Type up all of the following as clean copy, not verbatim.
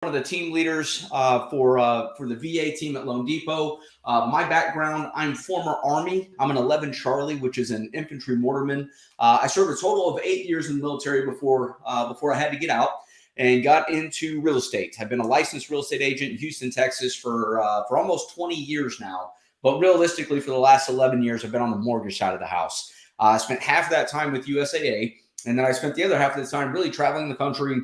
one of the team leaders for the VA team at Lone Depot. My background, I'm former Army. I'm an 11 Charlie, which is an infantry mortarman. I served a total of 8 years in the military before I had to get out and got into real estate. I've been a licensed real estate agent in Houston, Texas for almost 20 years now. But realistically, for the last 11 years, I've been on the mortgage side of the house. I spent half of that time with USAA, and then I spent the other half of the time really traveling the country,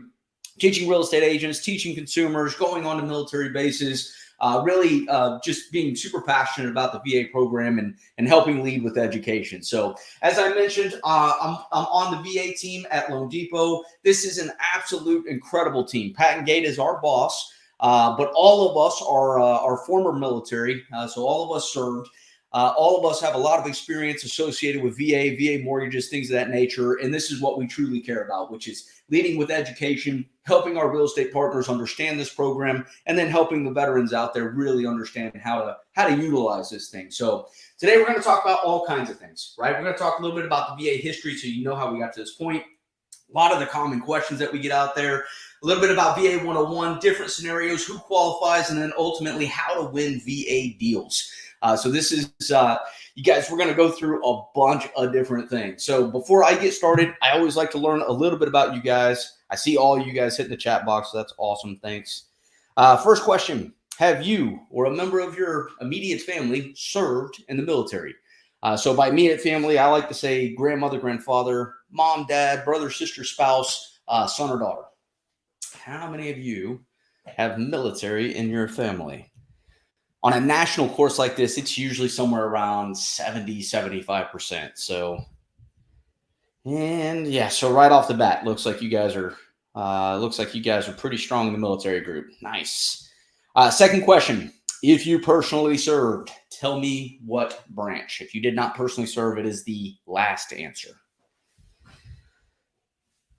teaching real estate agents, teaching consumers, going on to military bases, really just being super passionate about the VA program and helping lead with education. So as I mentioned, I'm on the VA team at Lone Depot. This is an absolute incredible team. Pat Gate is our boss, but all of us are former military, so all of us served. All of us have a lot of experience associated with VA mortgages, things of that nature. And this is what we truly care about, which is leading with education, helping our real estate partners understand this program, and then helping the veterans out there really understand how to utilize this thing. So today we're going to talk about all kinds of things, right? We're going to talk a little bit about the VA history so you know how we got to this point. A lot of the common questions that we get out there, a little bit about VA 101, different scenarios, who qualifies, and then ultimately how to win VA deals. So this is, you guys, we're going to go through a bunch of different things. So before I get started, I always like to learn a little bit about you guys. I see all you guys hit the chat box. So that's awesome. Thanks. First question. Have you or a member of your immediate family served in the military? So by immediate family, I like to say grandmother, grandfather, mom, dad, brother, sister, spouse, son or daughter. How many of you have military in your family? On a national course like this, it's usually somewhere around 70, 75%. So, and yeah, so right off the bat, looks like you guys are pretty strong in the military group. Nice. Second question. If you personally served, tell me what branch. If you did not personally serve, it is the last answer.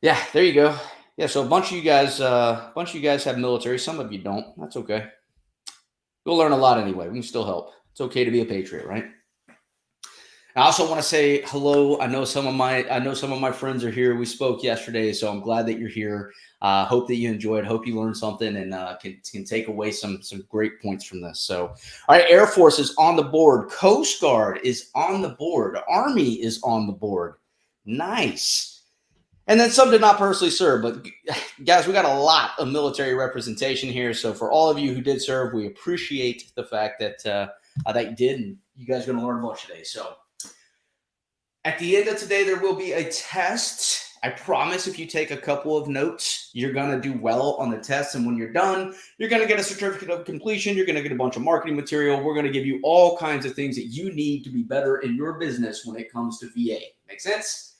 Yeah, there you go. Yeah, so a bunch of you guys have military. Some of you don't. That's okay. You'll learn a lot anyway. We can still help. It's okay to be a patriot, right? I also want to say hello. I know some of my friends are here. We spoke yesterday, so I'm glad that you're here. Hope that you enjoyed. Hope you learned something and can take away some great points from this. So, all right, Air Force is on the board. Coast Guard is on the board. Army is on the board. Nice. And then some did not personally serve, but guys, we got a lot of military representation here. So for all of you who did serve, we appreciate the fact that that you did, and you guys are going to learn a bunch today. So at the end of today, there will be a test. I promise if you take a couple of notes, you're going to do well on the test. And when you're done, you're going to get a certificate of completion. You're going to get a bunch of marketing material. We're going to give you all kinds of things that you need to be better in your business when it comes to VA. Make sense?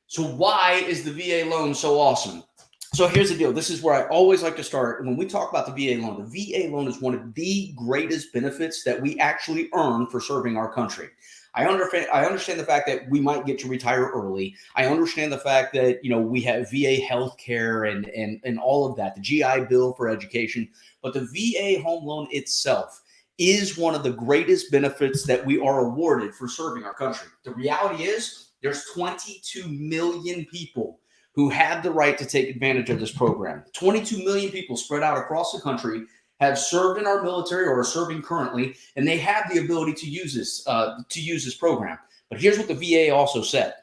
So why is the VA loan so awesome? So here's the deal. This is where I always like to start. When we talk about the VA loan, the VA loan is one of the greatest benefits that we actually earn for serving our country. I understand the fact that we might get to retire early. I understand the fact that, we have VA healthcare and all of that, the GI Bill for education. But the VA home loan itself is one of the greatest benefits that we are awarded for serving our country. The reality is, there's 22 million people who have the right to take advantage of this program. 22 million people spread out across the country have served in our military or are serving currently, and they have the ability to use this program. But here's what the VA also said.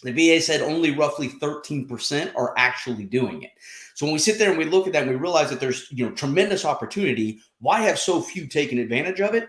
The VA said only roughly 13% are actually doing it. So when we sit there and we look at that and we realize that there's tremendous opportunity, why have so few taken advantage of it?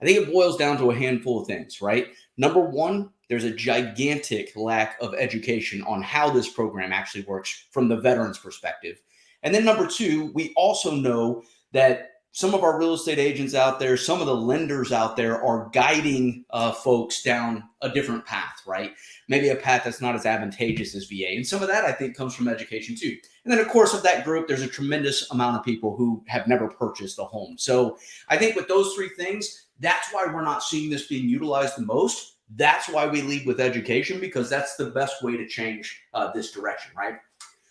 I think it boils down to a handful of things, right? Number one, there's a gigantic lack of education on how this program actually works from the veterans' perspective. And then number two, we also know that some of our real estate agents out there, some of the lenders out there are guiding folks down a different path, right? Maybe a path that's not as advantageous as VA. And some of that, I think, comes from education too. And then, of course, of that group, there's a tremendous amount of people who have never purchased a home. So I think with those three things, that's why we're not seeing this being utilized the most. That's why we lead with education, because that's the best way to change this direction, right?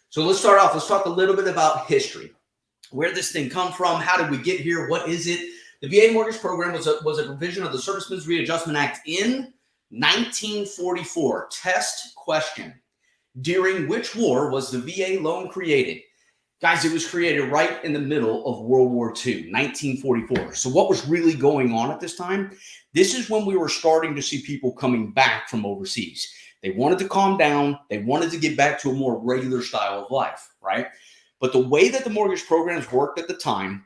So let's start off. Let's talk a little bit about history. Where did this thing come from? How did we get here? What is it? The VA mortgage program was a provision of the Servicemen's Readjustment Act in 1944. Test question. During which war was the VA loan created? Guys, it was created right in the middle of World War II, 1944. So what was really going on at this time? This is when we were starting to see people coming back from overseas. They wanted to calm down. They wanted to get back to a more regular style of life, right? But the way that the mortgage programs worked at the time,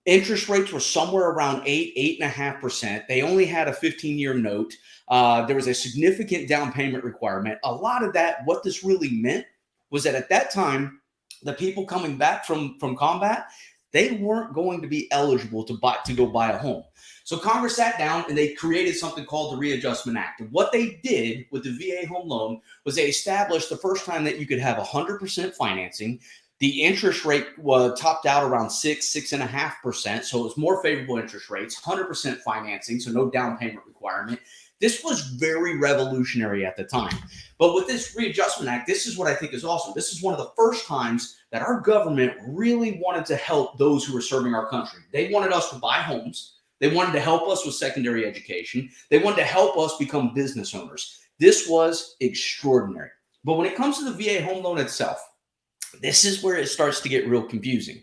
interest rates were somewhere around 8.5%. They only had a 15-year note. There was a significant down payment requirement. A lot of that, what this really meant was that at that time, the people coming back from combat, they weren't going to be eligible to go buy a home. So Congress sat down and they created something called the Readjustment Act. And what they did with the VA home loan was they established the first time that you could have 100% financing. The interest rate was topped out around 6.5%. So it was more favorable interest rates, 100% financing, so no down payment requirement. This was very revolutionary at the time. But with this Readjustment Act, this is what I think is awesome. This is one of the first times that our government really wanted to help those who were serving our country. They wanted us to buy homes. They wanted to help us with secondary education. They wanted to help us become business owners. This was extraordinary. But when it comes to the VA home loan itself, this is where it starts to get real confusing.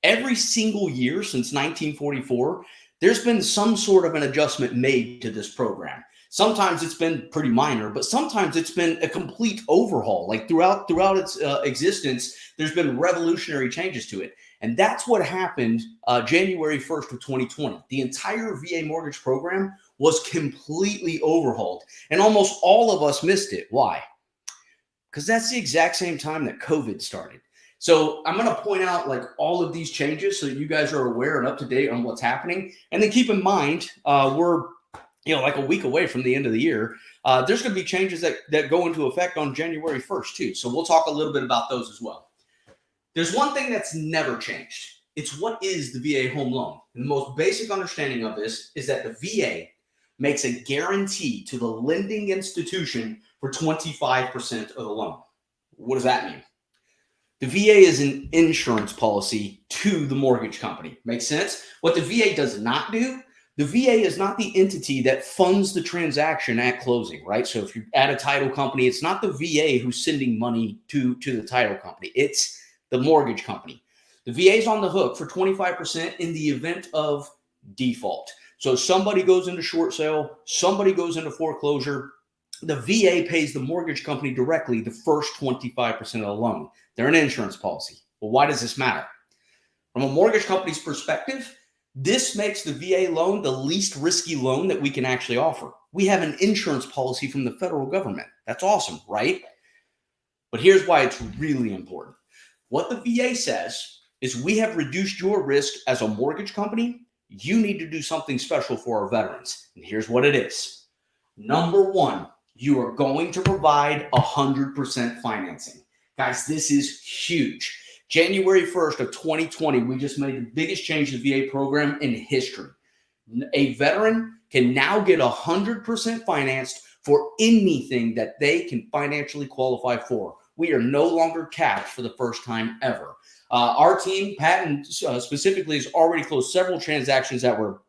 Every single year since 1944, there's been some sort of an adjustment made to this program. Sometimes it's been pretty minor, but sometimes it's been a complete overhaul. Like throughout its existence, there's been revolutionary changes to it. And that's what happened January 1st of 2020. The entire VA mortgage program was completely overhauled. And almost all of us missed it. Why? Because that's the exact same time that COVID started. So I'm going to point out like all of these changes so that you guys are aware and up to date on what's happening. And then keep in mind, we're like a week away from the end of the year. There's going to be changes that go into effect on January 1st too. So we'll talk a little bit about those as well. There's one thing that's never changed. It's what is the VA home loan. And the most basic understanding of this is that the VA makes a guarantee to the lending institution for 25% of the loan. What does that mean? The VA is an insurance policy to the mortgage company. Makes sense? What the VA does not do, the VA is not the entity that funds the transaction at closing, right? So if you're at a title company, it's not the VA who's sending money to the title company. It's the mortgage company. The VA is on the hook for 25% in the event of default. So somebody goes into short sale, somebody goes into foreclosure, the VA pays the mortgage company directly the first 25% of the loan. They're an insurance policy. Well, why does this matter? From a mortgage company's perspective, this makes the VA loan the least risky loan that we can actually offer. We have an insurance policy from the federal government. That's awesome, right? But here's why it's really important. What the VA says is we have reduced your risk as a mortgage company. You need to do something special for our veterans. And here's what it is. Number one, you are going to provide 100% financing. Guys, this is huge. January 1st of 2020, we just made the biggest change to the VA program in history. A veteran can now get 100% financed for anything that they can financially qualify for. We are no longer capped for the first time ever. Our team, Patton specifically, has already closed several transactions that were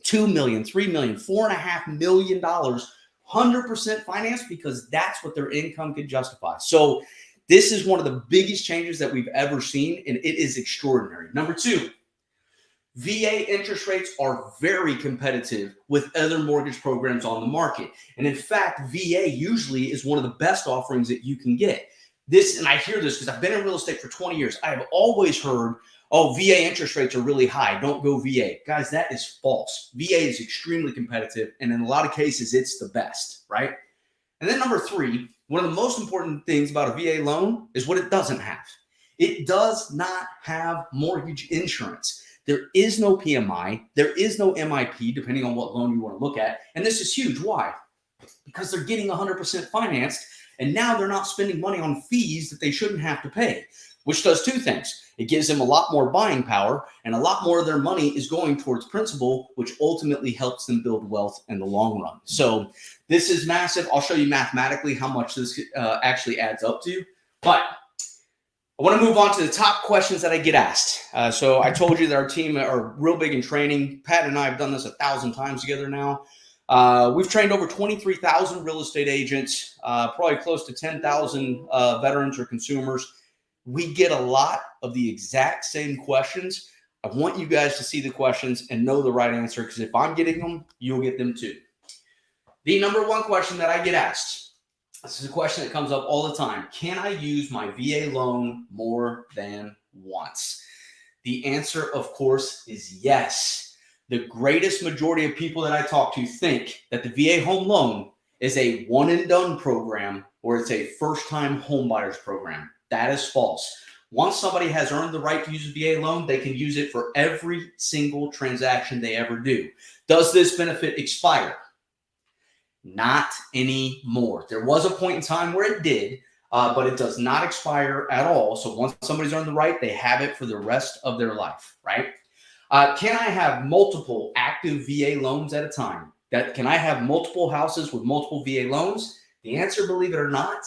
$2 million, $3 million, $4.5 million, 100% financed because that's what their income could justify. So this is one of the biggest changes that we've ever seen, and it is extraordinary. Number two, VA interest rates are very competitive with other mortgage programs on the market. And in fact, VA usually is one of the best offerings that you can get. This, and I hear this because I've been in real estate for 20 years. I have always heard, oh, VA interest rates are really high. Don't go VA. Guys, that is false. VA is extremely competitive, and in a lot of cases, it's the best, right? And then number three, one of the most important things about a VA loan is what it doesn't have. It does not have mortgage insurance. There is no PMI. There is no MIP, depending on what loan you want to look at. And this is huge. Why? Because they're getting 100% financed, and now they're not spending money on fees that they shouldn't have to pay, which does two things. It gives them a lot more buying power, and a lot more of their money is going towards principal, which ultimately helps them build wealth in the long run. So this is massive. I'll show you mathematically how much this actually adds up to. But I want to move on to the top questions that I get asked. So I told you that our team are real big in training. Pat and I have done this 1,000 times together now. We've trained over 23,000 real estate agents, probably close to 10,000 veterans or consumers. We get a lot of the exact same questions. I want you guys to see the questions and know the right answer, because if I'm getting them, you'll get them too. The number one question that I get asked, this is a question that comes up all the time. Can I use my VA loan more than once? The answer, of course, is yes. The greatest majority of people that I talk to think that the VA home loan is a one and done program, or it's a first time home buyers program. That is false. Once somebody has earned the right to use a VA loan, they can use it for every single transaction they ever do. Does this benefit expire? Not anymore. There was a point in time where it did, but it does not expire at all. So once somebody's earned the right, they have it for the rest of their life, right? Can I have multiple active VA loans at a time? Can I have multiple houses with multiple VA loans? The answer, believe it or not,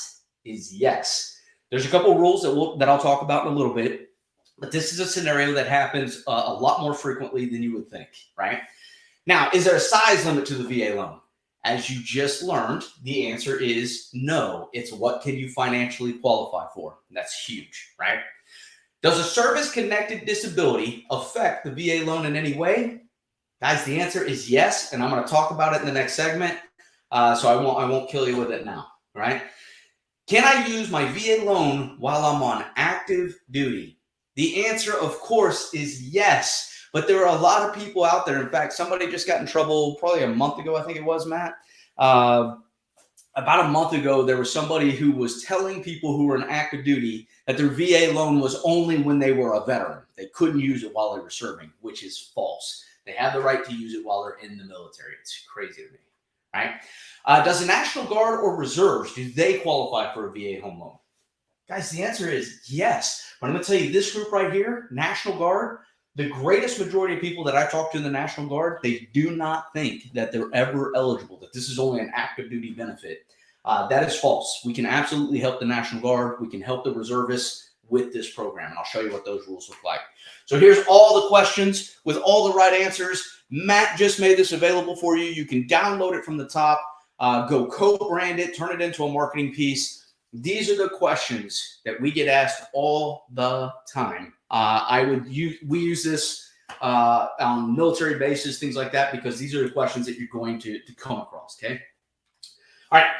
is yes. There's a couple of rules that I'll talk about in a little bit, but this is a scenario that happens a lot more frequently than you would think, right? Now, is there a size limit to the VA loan? As you just learned, the answer is no. It's what can you financially qualify for? That's huge, right? Does a service-connected disability affect the VA loan in any way? Guys, the answer is yes, and I'm going to talk about it in the next segment, so I won't kill you with it now, right? Can I use my VA loan while I'm on active duty? The answer, of course, is yes. But there are a lot of people out there. In fact, somebody just got in trouble probably a month ago, I think it was, Matt. About a month ago, there was somebody who was telling people who were in active duty that their VA loan was only when they were a veteran. They couldn't use it while they were serving, which is false. They have the right to use it while they're in the military. It's crazy to me, right? Does the National Guard or Reserves, do they qualify for a VA home loan? Guys, the answer is yes. But I'm going to tell you, this group right here, National Guard, the greatest majority of people that I talk to in the National Guard, they do not think that they're ever eligible, that this is only an active duty benefit. That is false. We can absolutely help the National Guard. We can help the reservists with this program, and I'll show you what those rules look like. So here's all the questions with all the right answers. Matt just made this available for you. You can download it from the top, go co-brand it, turn it into a marketing piece. These are the questions that we get asked all the time. We use this on military bases, things like that, because these are the questions that you're going to come across, okay? All right,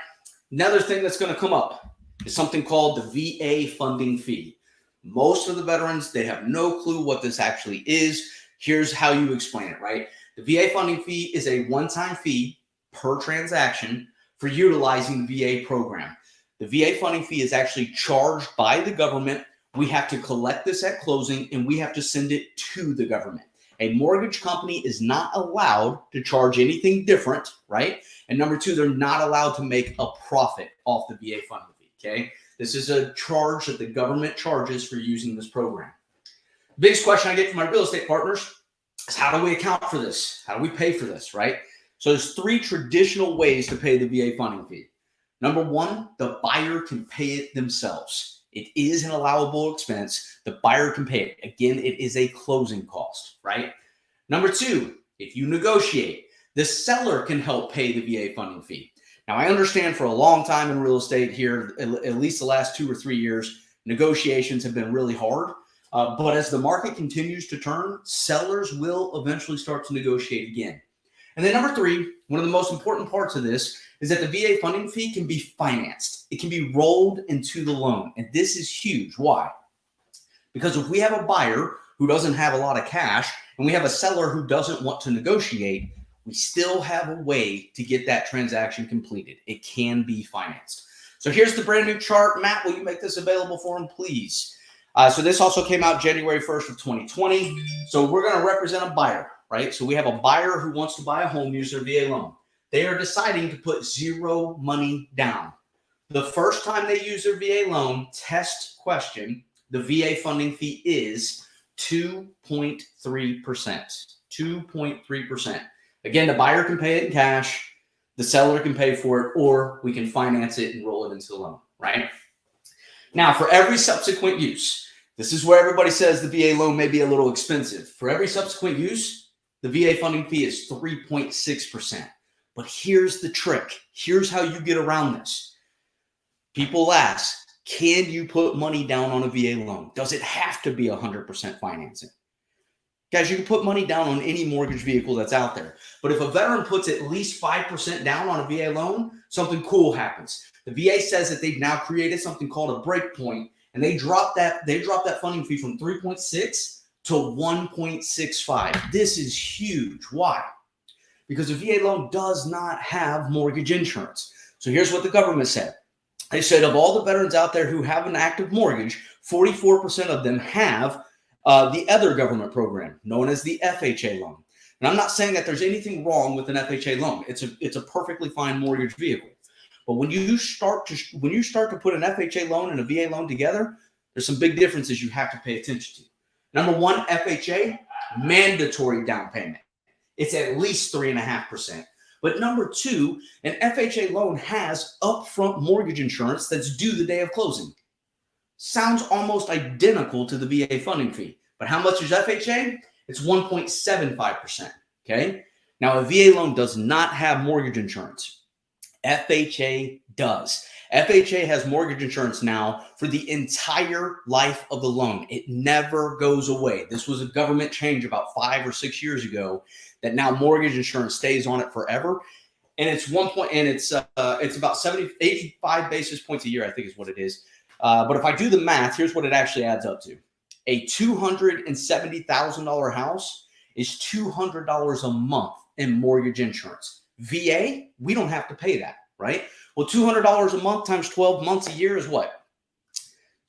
another thing that's going to come up is something called the VA funding fee. Most of the veterans, they have no clue what this actually is. Here's how you explain it, right? The VA funding fee is a one-time fee per transaction for utilizing the VA program. The VA funding fee is actually charged by the government. We have to collect this at closing, and we have to send it to the government. A mortgage company is not allowed to charge anything different, right? And number two, they're not allowed to make a profit off the VA funding fee, okay? This is a charge that the government charges for using this program. The biggest question I get from my real estate partners is, how do we account for this? How do we pay for this, right? So there's three traditional ways to pay the VA funding fee. Number one, the buyer can pay it themselves. It is an allowable expense. The buyer can pay it. Again, it is a closing cost, right? Number two, if you negotiate, the seller can help pay the VA funding fee. Now, I understand for a long time in real estate here, at least the last 2 or 3 years, negotiations have been really hard. But as the market continues to turn, sellers will eventually start to negotiate again. And then number three, one of the most important parts of this is that the VA funding fee can be financed. It can be rolled into the loan. And this is huge. Why? Because if we have a buyer who doesn't have a lot of cash and we have a seller who doesn't want to negotiate, we still have a way to get that transaction completed. It can be financed. So here's the brand new chart. Matt, will you make this available for him, please? So this also came out January 1st of 2020. So we're going to represent a buyer, right? So we have a buyer who wants to buy a home, use their VA loan. They are deciding to put zero money down. The first time they use their VA loan, test question, the VA funding fee is 2.3%. 2.3%. Again, the buyer can pay it in cash, the seller can pay for it, or we can finance it and roll it into the loan, right? Now, for every subsequent use, this is where everybody says the VA loan may be a little expensive. For every subsequent use, the VA funding fee is 3.6%. But here's the trick. Here's how you get around this. People ask, Can you put money down on a VA loan? Does it have to be 100% financing? Guys, you can put money down on any mortgage vehicle that's out there. But if a veteran puts at least 5% down on a VA loan, something cool happens. The VA says that they've now created something called a break point, and they drop that funding fee from 3.6 to 1.65. This is huge. Why? Because a VA loan does not have mortgage insurance. So here's what the government said. They said of all the veterans out there who have an active mortgage, 44% of them have the other government program known as the FHA loan. And I'm not saying that there's anything wrong with an FHA loan. It's a perfectly fine mortgage vehicle. But when you start to put an FHA loan and a VA loan together, there's some big differences you have to pay attention to. Number one, FHA, mandatory down payment. It's at least 3.5%. But number two, an FHA loan has upfront mortgage insurance that's due the day of closing. Sounds almost identical to the VA funding fee. But how much is FHA? It's 1.75%. Okay. Now, a VA loan does not have mortgage insurance. FHA does. FHA has mortgage insurance now for the entire life of the loan. It never goes away. This was a government change about 5 or 6 years ago that now mortgage insurance stays on it forever. And it's it's about 85 basis points a year, I think is what it is. But if I do the math, here's what it actually adds up to. A $270,000 house is $200 a month in mortgage insurance. VA, we don't have to pay that, right? Well, $200 a month times 12 months a year is what?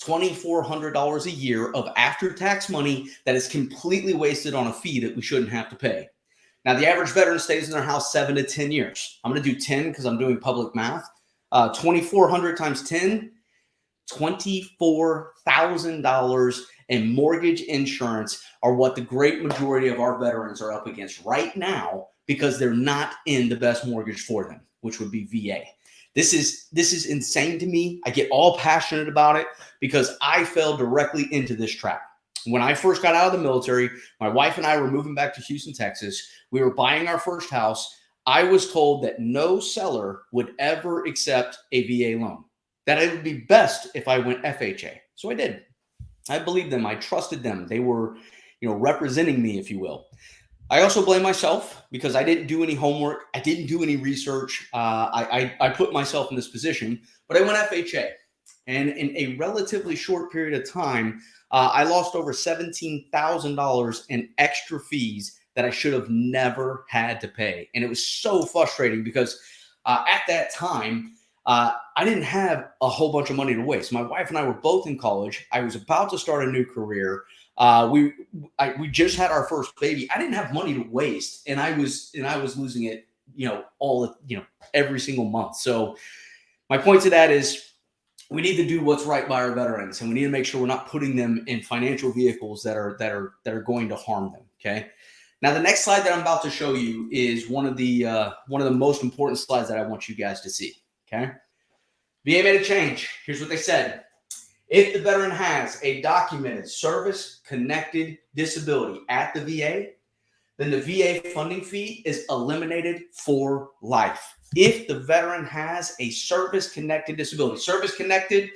$2,400 a year of after-tax money that is completely wasted on a fee that we shouldn't have to pay. Now, the average veteran stays in their house 7 to 10 years. I'm going to do 10 because I'm doing public math. 2,400 times 10, $24,000 in mortgage insurance are what the great majority of our veterans are up against right now because they're not in the best mortgage for them, which would be VA. This is insane to me. I get all passionate about it because I fell directly into this trap. When I first got out of the military, my wife and I were moving back to Houston, Texas. We were buying our first house. I was told that no seller would ever accept a VA loan, that it would be best if I went FHA. So I did. I believed them. I trusted them. They were, representing me, if you will. I also blame myself because I didn't do any homework. I didn't do any research. I put myself in this position, but I went FHA. And in a relatively short period of time, I lost over $17,000 in extra fees that I should have never had to pay. And it was so frustrating because at that time, I didn't have a whole bunch of money to waste. My wife and I were both in college. I was about to start a new career. We just had our first baby. I didn't have money to waste, and I was losing it, every single month. So my point to that is we need to do what's right by our veterans, and we need to make sure we're not putting them in financial vehicles that are going to harm them. Okay. Now, the next slide that I'm about to show you is one of the most important slides that I want you guys to see. Okay. VA made a change. Here's what they said. If the veteran has a documented service-connected disability at the VA, then the VA funding fee is eliminated for life. If the veteran has a service-connected disability, service-connected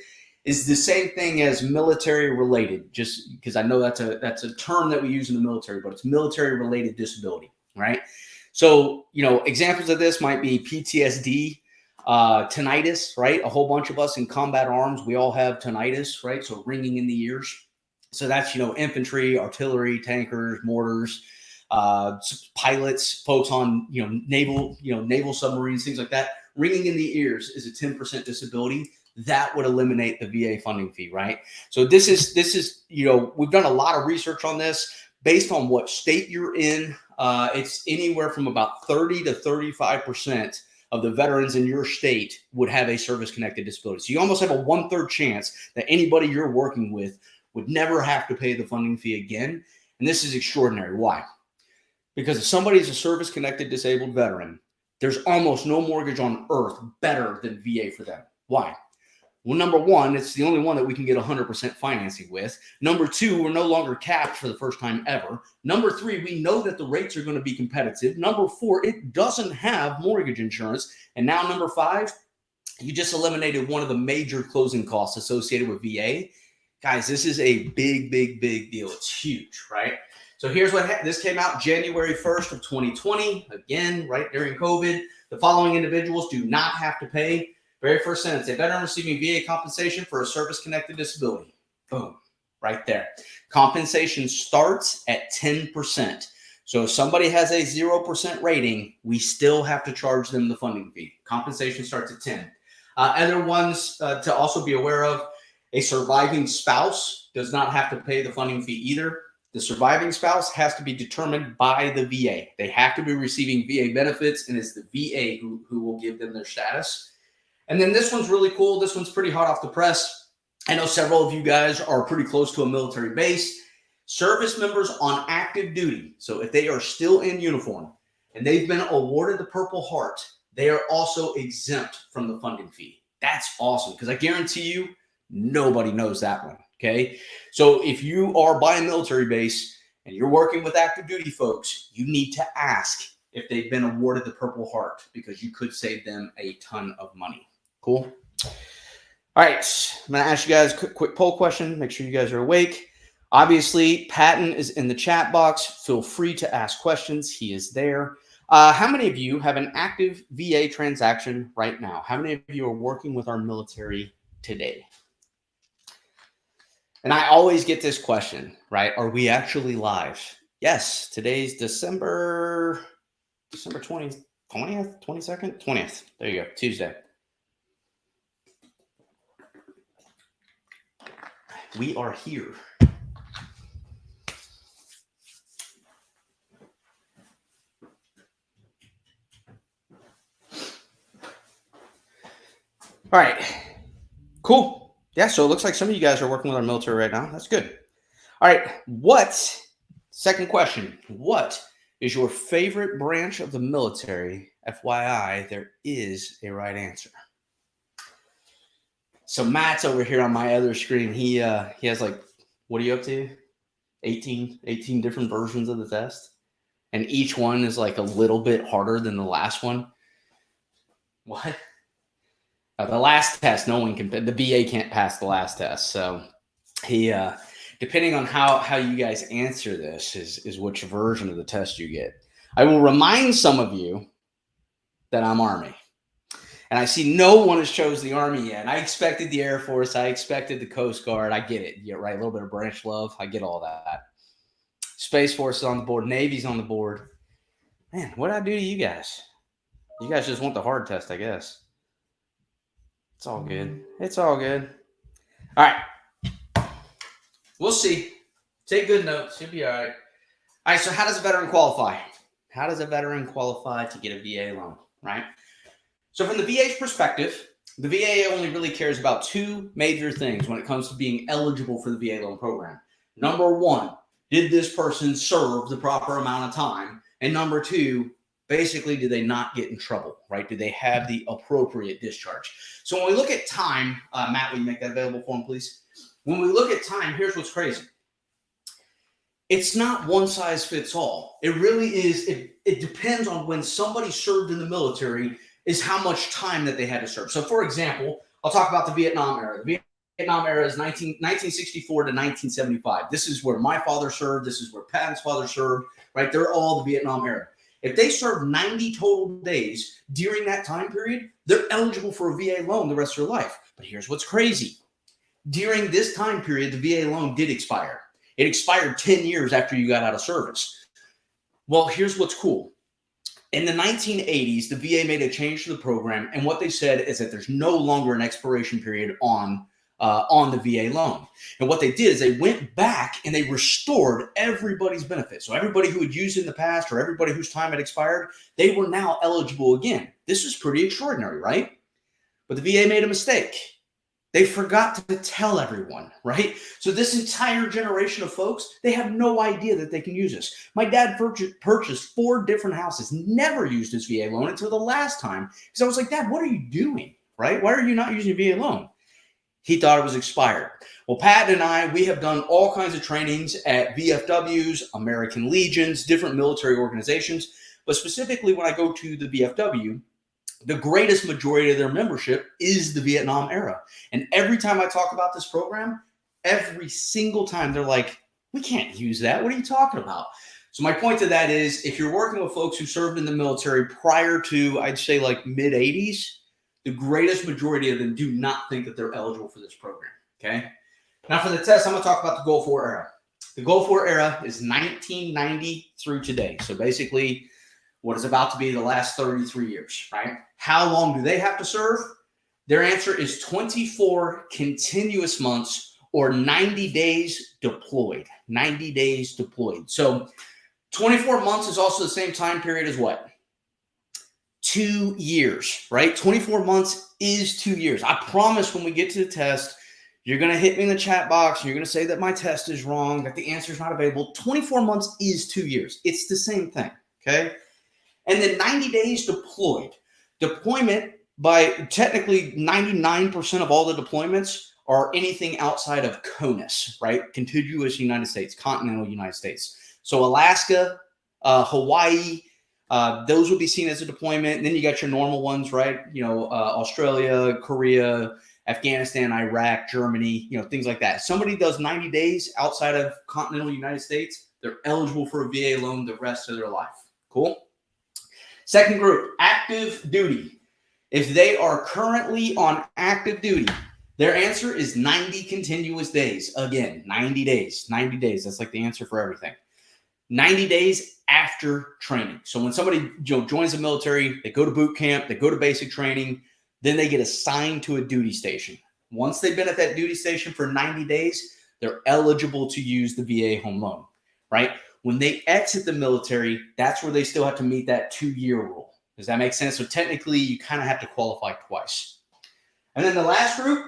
is the same thing as military-related, just because I know that's a term that we use in the military, but it's military-related disability, right? So, examples of this might be PTSD, tinnitus, right? A whole bunch of us in combat arms, we all have tinnitus, right? So ringing in the ears. So that's, infantry, artillery, tankers, mortars, pilots, folks on, naval submarines, things like that. Ringing in the ears is a 10% disability. That would eliminate the VA funding fee, right? So this is, we've done a lot of research on this based on what state you're in. It's anywhere from about 30 to 35% of the veterans in your state would have a service-connected disability. So you almost have a 1/3 chance that anybody you're working with would never have to pay the funding fee again. And this is extraordinary. Why? Because if somebody is a service-connected disabled veteran, there's almost no mortgage on earth better than VA for them. Why? Well, number one, it's the only one that we can get 100% financing with. Number two, we're no longer capped for the first time ever. Number three, we know that the rates are going to be competitive. Number four, it doesn't have mortgage insurance. And now number five, You just eliminated one of the major closing costs associated with VA. Guys, this is a big, big, big deal. It's huge, right? So here's what this came out January 1st of 2020. Again, right during COVID. The following individuals do not have to pay. Very first sentence, a veteran receiving VA compensation for a service-connected disability. Boom, right there. Compensation starts at 10%. So if somebody has a 0% rating, we still have to charge them the funding fee. Compensation starts at 10. Other ones to also be aware of, a surviving spouse does not have to pay the funding fee either. The surviving spouse has to be determined by the VA. They have to be receiving VA benefits, and it's the VA who will give them their status. And then this one's really cool. This one's pretty hot off the press. I know several of you guys are pretty close to a military base. Service members on active duty, so if they are still in uniform and they've been awarded the Purple Heart, they are also exempt from the funding fee. That's awesome, because I guarantee you, nobody knows that one, okay? So if you are by a military base and you're working with active duty folks, you need to ask if they've been awarded the Purple Heart, because you could save them a ton of money. Cool? All right, I'm going to ask you guys a quick poll question. Make sure you guys are awake. Obviously, Patton is in the chat box. Feel free to ask questions. He is there. How many of you have an active VA transaction right now? How many of you are working with our military today? And I always get this question, right? Are we actually live? Yes, today's December 20th, 22nd, 20th. There you go, Tuesday. We are here. All right, cool. Yeah, so it looks like some of you guys are working with our military right now. That's good. All right, second question, what is your favorite branch of the military? FYI, there is a right answer. So Matt's over here on my other screen. He has like, what are you up to? 18 different versions of the test. And each one is like a little bit harder than the last one. What? The last test, no one can, the VA can't pass the last test. So he, depending on how you guys answer this is which version of the test you get. I will remind some of you that I'm Army. And I see no one has chose the Army yet. I expected the Air Force. I expected the Coast Guard. I get it. Yeah, right. A little bit of branch love. I get all that. Space Force is on the board. Navy's on the board. Man, what did I do to you guys? You guys just want the hard test, I guess. It's all good. It's all good. All right. We'll see. Take good notes. You'll be all right. All right, so how does a veteran qualify? How does a veteran qualify to get a VA loan, right? So from the VA's perspective, the VA only really cares about two major things when it comes to being eligible for the VA loan program. Number one, did this person serve the proper amount of time? And number two, basically, do they not get in trouble, right? Do they have the appropriate discharge? So when we look at time, Matt, will you make that available for him, please? When we look at time, here's what's crazy. It's not one size fits all. It really is. It depends on when somebody served in the military is how much time that they had to serve. So for example, I'll talk about the Vietnam era. The Vietnam era is 1964 to 1975. This is where my father served. This is where Patton's father served, right? They're all the Vietnam era. If they served 90 total days during that time period, they're eligible for a VA loan the rest of their life. But here's what's crazy. During this time period, the VA loan did expire. It expired 10 years after you got out of service. Well, here's what's cool. In the 1980s, the VA made a change to the program, and what they said is that there's no longer an expiration period on the VA loan. And what they did is they went back and they restored everybody's benefits. So everybody who had used it in the past or everybody whose time had expired, they were now eligible again. This is pretty extraordinary, right? But the VA made a mistake. They forgot to tell everyone, right? So this entire generation of folks, they have no idea that they can use this. My dad purchased 4 different houses, never used his VA loan until the last time. Because I was like, Dad, what are you doing, right? Why are you not using a VA loan? He thought it was expired. Well, Pat and I, we have done all kinds of trainings at VFWs, American Legions, different military organizations. But specifically when I go to the VFW, the greatest majority of their membership is the Vietnam era. And every time I talk about this program, every single time they're like, we can't use that. What are you talking about? So my point to that is, if you're working with folks who served in the military prior to, I'd say, like mid 80s, the greatest majority of them do not think that they're eligible for this program. Okay. Now for the test, I'm going to talk about the Gulf War era. The Gulf War era is 1990 through today. So basically what is about to be the last 33 years, right? How long do they have to serve? Their answer is 24 continuous months or 90 days deployed. 90 days deployed. So 24 months is also the same time period as what? 2 years, right? 24 months is 2 years. I promise when we get to the test, you're going to hit me in the chat box. And you're going to say that my test is wrong, that the answer is not available. 24 months is 2 years. It's the same thing, okay? And then 90 days deployed. Deployment, by technically 99% of all the deployments are anything outside of CONUS, right? Contiguous United States, continental United States. So Alaska, Hawaii, those would be seen as a deployment. And then you got your normal ones, right? You know, Australia, Korea, Afghanistan, Iraq, Germany, you know, things like that. Somebody does 90 days outside of continental United States, they're eligible for a VA loan the rest of their life. Cool. Second group, active duty. If they are currently on active duty, their answer is 90 continuous days. Again, 90 days, 90 days. That's like the answer for everything. 90 days after training. So when somebody joins the military, they go to boot camp, they go to basic training, then they get assigned to a duty station. Once they've been at that duty station for 90 days, they're eligible to use the VA home loan, right? When they exit the military, that's where they still have to meet that 2-year rule. Does that make sense? So technically, you kind of have to qualify twice. And then the last group,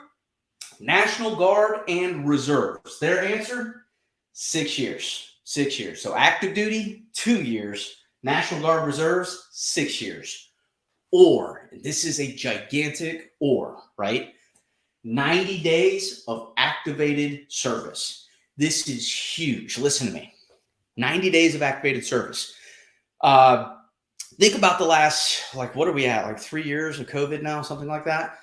National Guard and Reserves. Their answer, 6 years. 6 years. So active duty, 2 years. National Guard Reserves, 6 years. Or, and this is a gigantic or, right? 90 days of activated service. This is huge. Listen to me. 90 days of activated service. Think about the last, like, what are we at? Like 3 years of COVID now, something like that.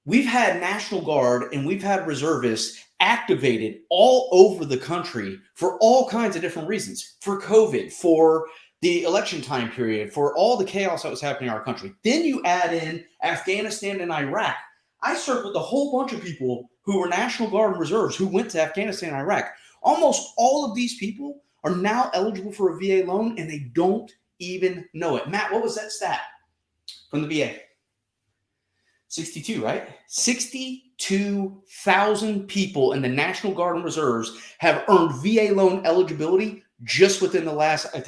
We've had National Guard and we've had reservists activated all over the country for all kinds of different reasons. For COVID, for the election time period, for all the chaos that was happening in our country. Then you add in Afghanistan and Iraq. I served with a whole bunch of people who were National Guard and reserves who went to Afghanistan and Iraq. Almost all of these people are now eligible for a VA loan and they don't even know it. Matt, what was that stat from the VA? 62, right? 62,000 people in the National Guard and Reserves have earned VA loan eligibility just within the last, I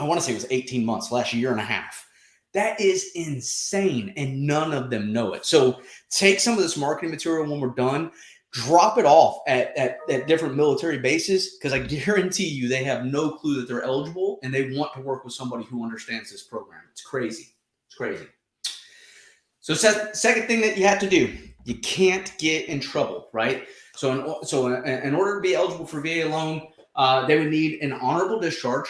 want to say it was 18 months, last year and a half. That is insane, and none of them know it. So take some of this marketing material when we're done, drop it off at different military bases, because I guarantee you they have no clue that they're eligible, and they want to work with somebody who understands this program. It's crazy. It's crazy. So second thing that you have to do, you can't get in trouble, right? So in order to be eligible for VA loan, they would need an honorable discharge,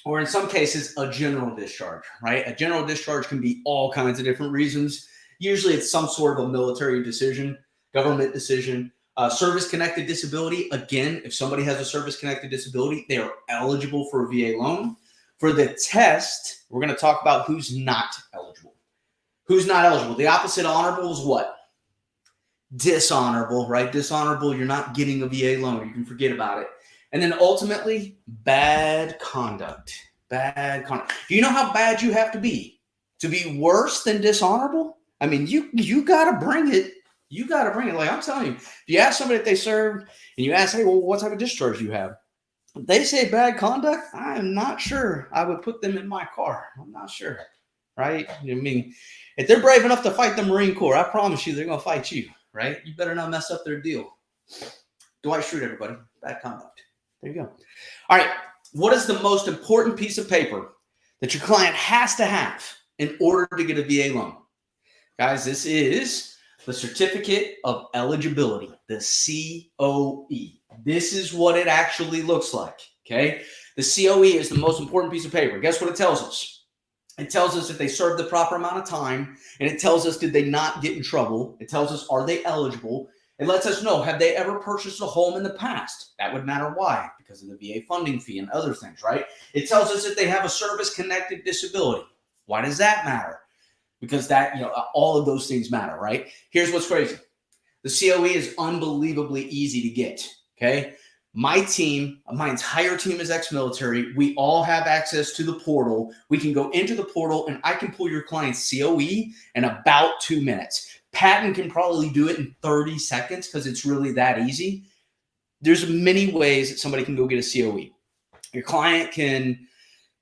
or in some cases, a general discharge, right? A general discharge can be all kinds of different reasons. Usually it's some sort of a military decision, government decision. Service-connected disability, again, if somebody has a service-connected disability, they are eligible for a VA loan. For the test, we're going to talk about who's not eligible. Who's not eligible? The opposite of honorable is what? Dishonorable, right? Dishonorable, you're not getting a VA loan. You can forget about it. And then ultimately, bad conduct. Bad conduct. Do you know how bad you have to be worse than dishonorable? I mean, you got to bring it. You got to bring it. Like I'm telling you, if you ask somebody if they served and you ask, hey, well, what type of discharge do you have? They say bad conduct. I'm not sure I would put them in my car. I'm not sure, right? I mean, if they're brave enough to fight the Marine Corps, I promise you they're going to fight you, right? You better not mess up their deal. Dwight Schrute, everybody. Bad conduct. There you go. All right. What is the most important piece of paper that your client has to have in order to get a VA loan? Guys, this is the Certificate of Eligibility, the COE. This is what it actually looks like, okay? The COE is the most important piece of paper. Guess what it tells us? It tells us if they served the proper amount of time, and it tells us did they not get in trouble. It tells us are they eligible. It lets us know have they ever purchased a home in the past. That would matter why, because of the VA funding fee and other things, right? It tells us if they have a service-connected disability. Why does that matter? Because that, all of those things matter, right? Here's what's crazy. The COE is unbelievably easy to get, okay? My entire team is ex-military. We all have access to the portal. We can go into the portal and I can pull your client's COE in about 2 minutes. Patton can probably do it in 30 seconds because it's really that easy. There's many ways that somebody can go get a COE. Your client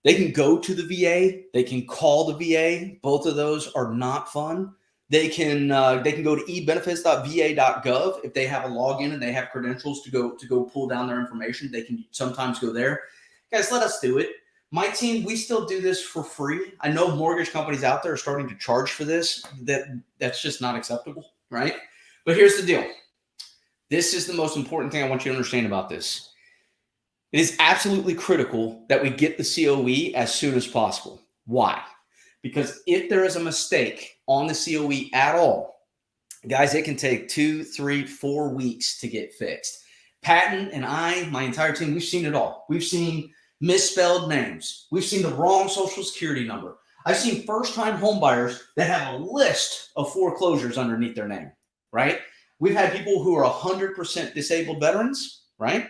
they can go to the VA. They can call the VA. Both of those are not fun. They can go to ebenefits.va.gov if they have a login and they have credentials to go pull down their information. They can sometimes go there. Guys, let us do it. My team, we still do this for free. I know mortgage companies out there are starting to charge for this. That's just not acceptable, right? But here's the deal. This is the most important thing I want you to understand about this. It is absolutely critical that we get the COE as soon as possible. Why? Because if there is a mistake on the COE at all, guys, it can take 2, 3, 4 weeks to get fixed. Patton and I, my entire team, we've seen it all. We've seen misspelled names. We've seen the wrong social security number. I've seen first-time home buyers that have a list of foreclosures underneath their name, right? We've had people who are 100% disabled veterans, right?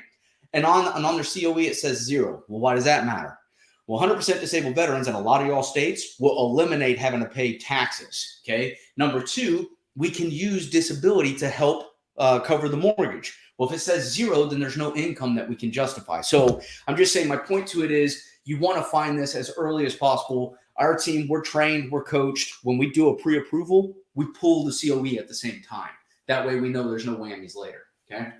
And on their COE, it says 0. Well, why does that matter? Well, 100% disabled veterans in a lot of y'all states will eliminate having to pay taxes, okay? Number 2, we can use disability to help cover the mortgage. Well, if it says 0, then there's no income that we can justify. So I'm just saying my point to it is you want to find this as early as possible. Our team, we're trained, we're coached. When we do a pre-approval, we pull the COE at the same time. That way we know there's no whammies later, okay?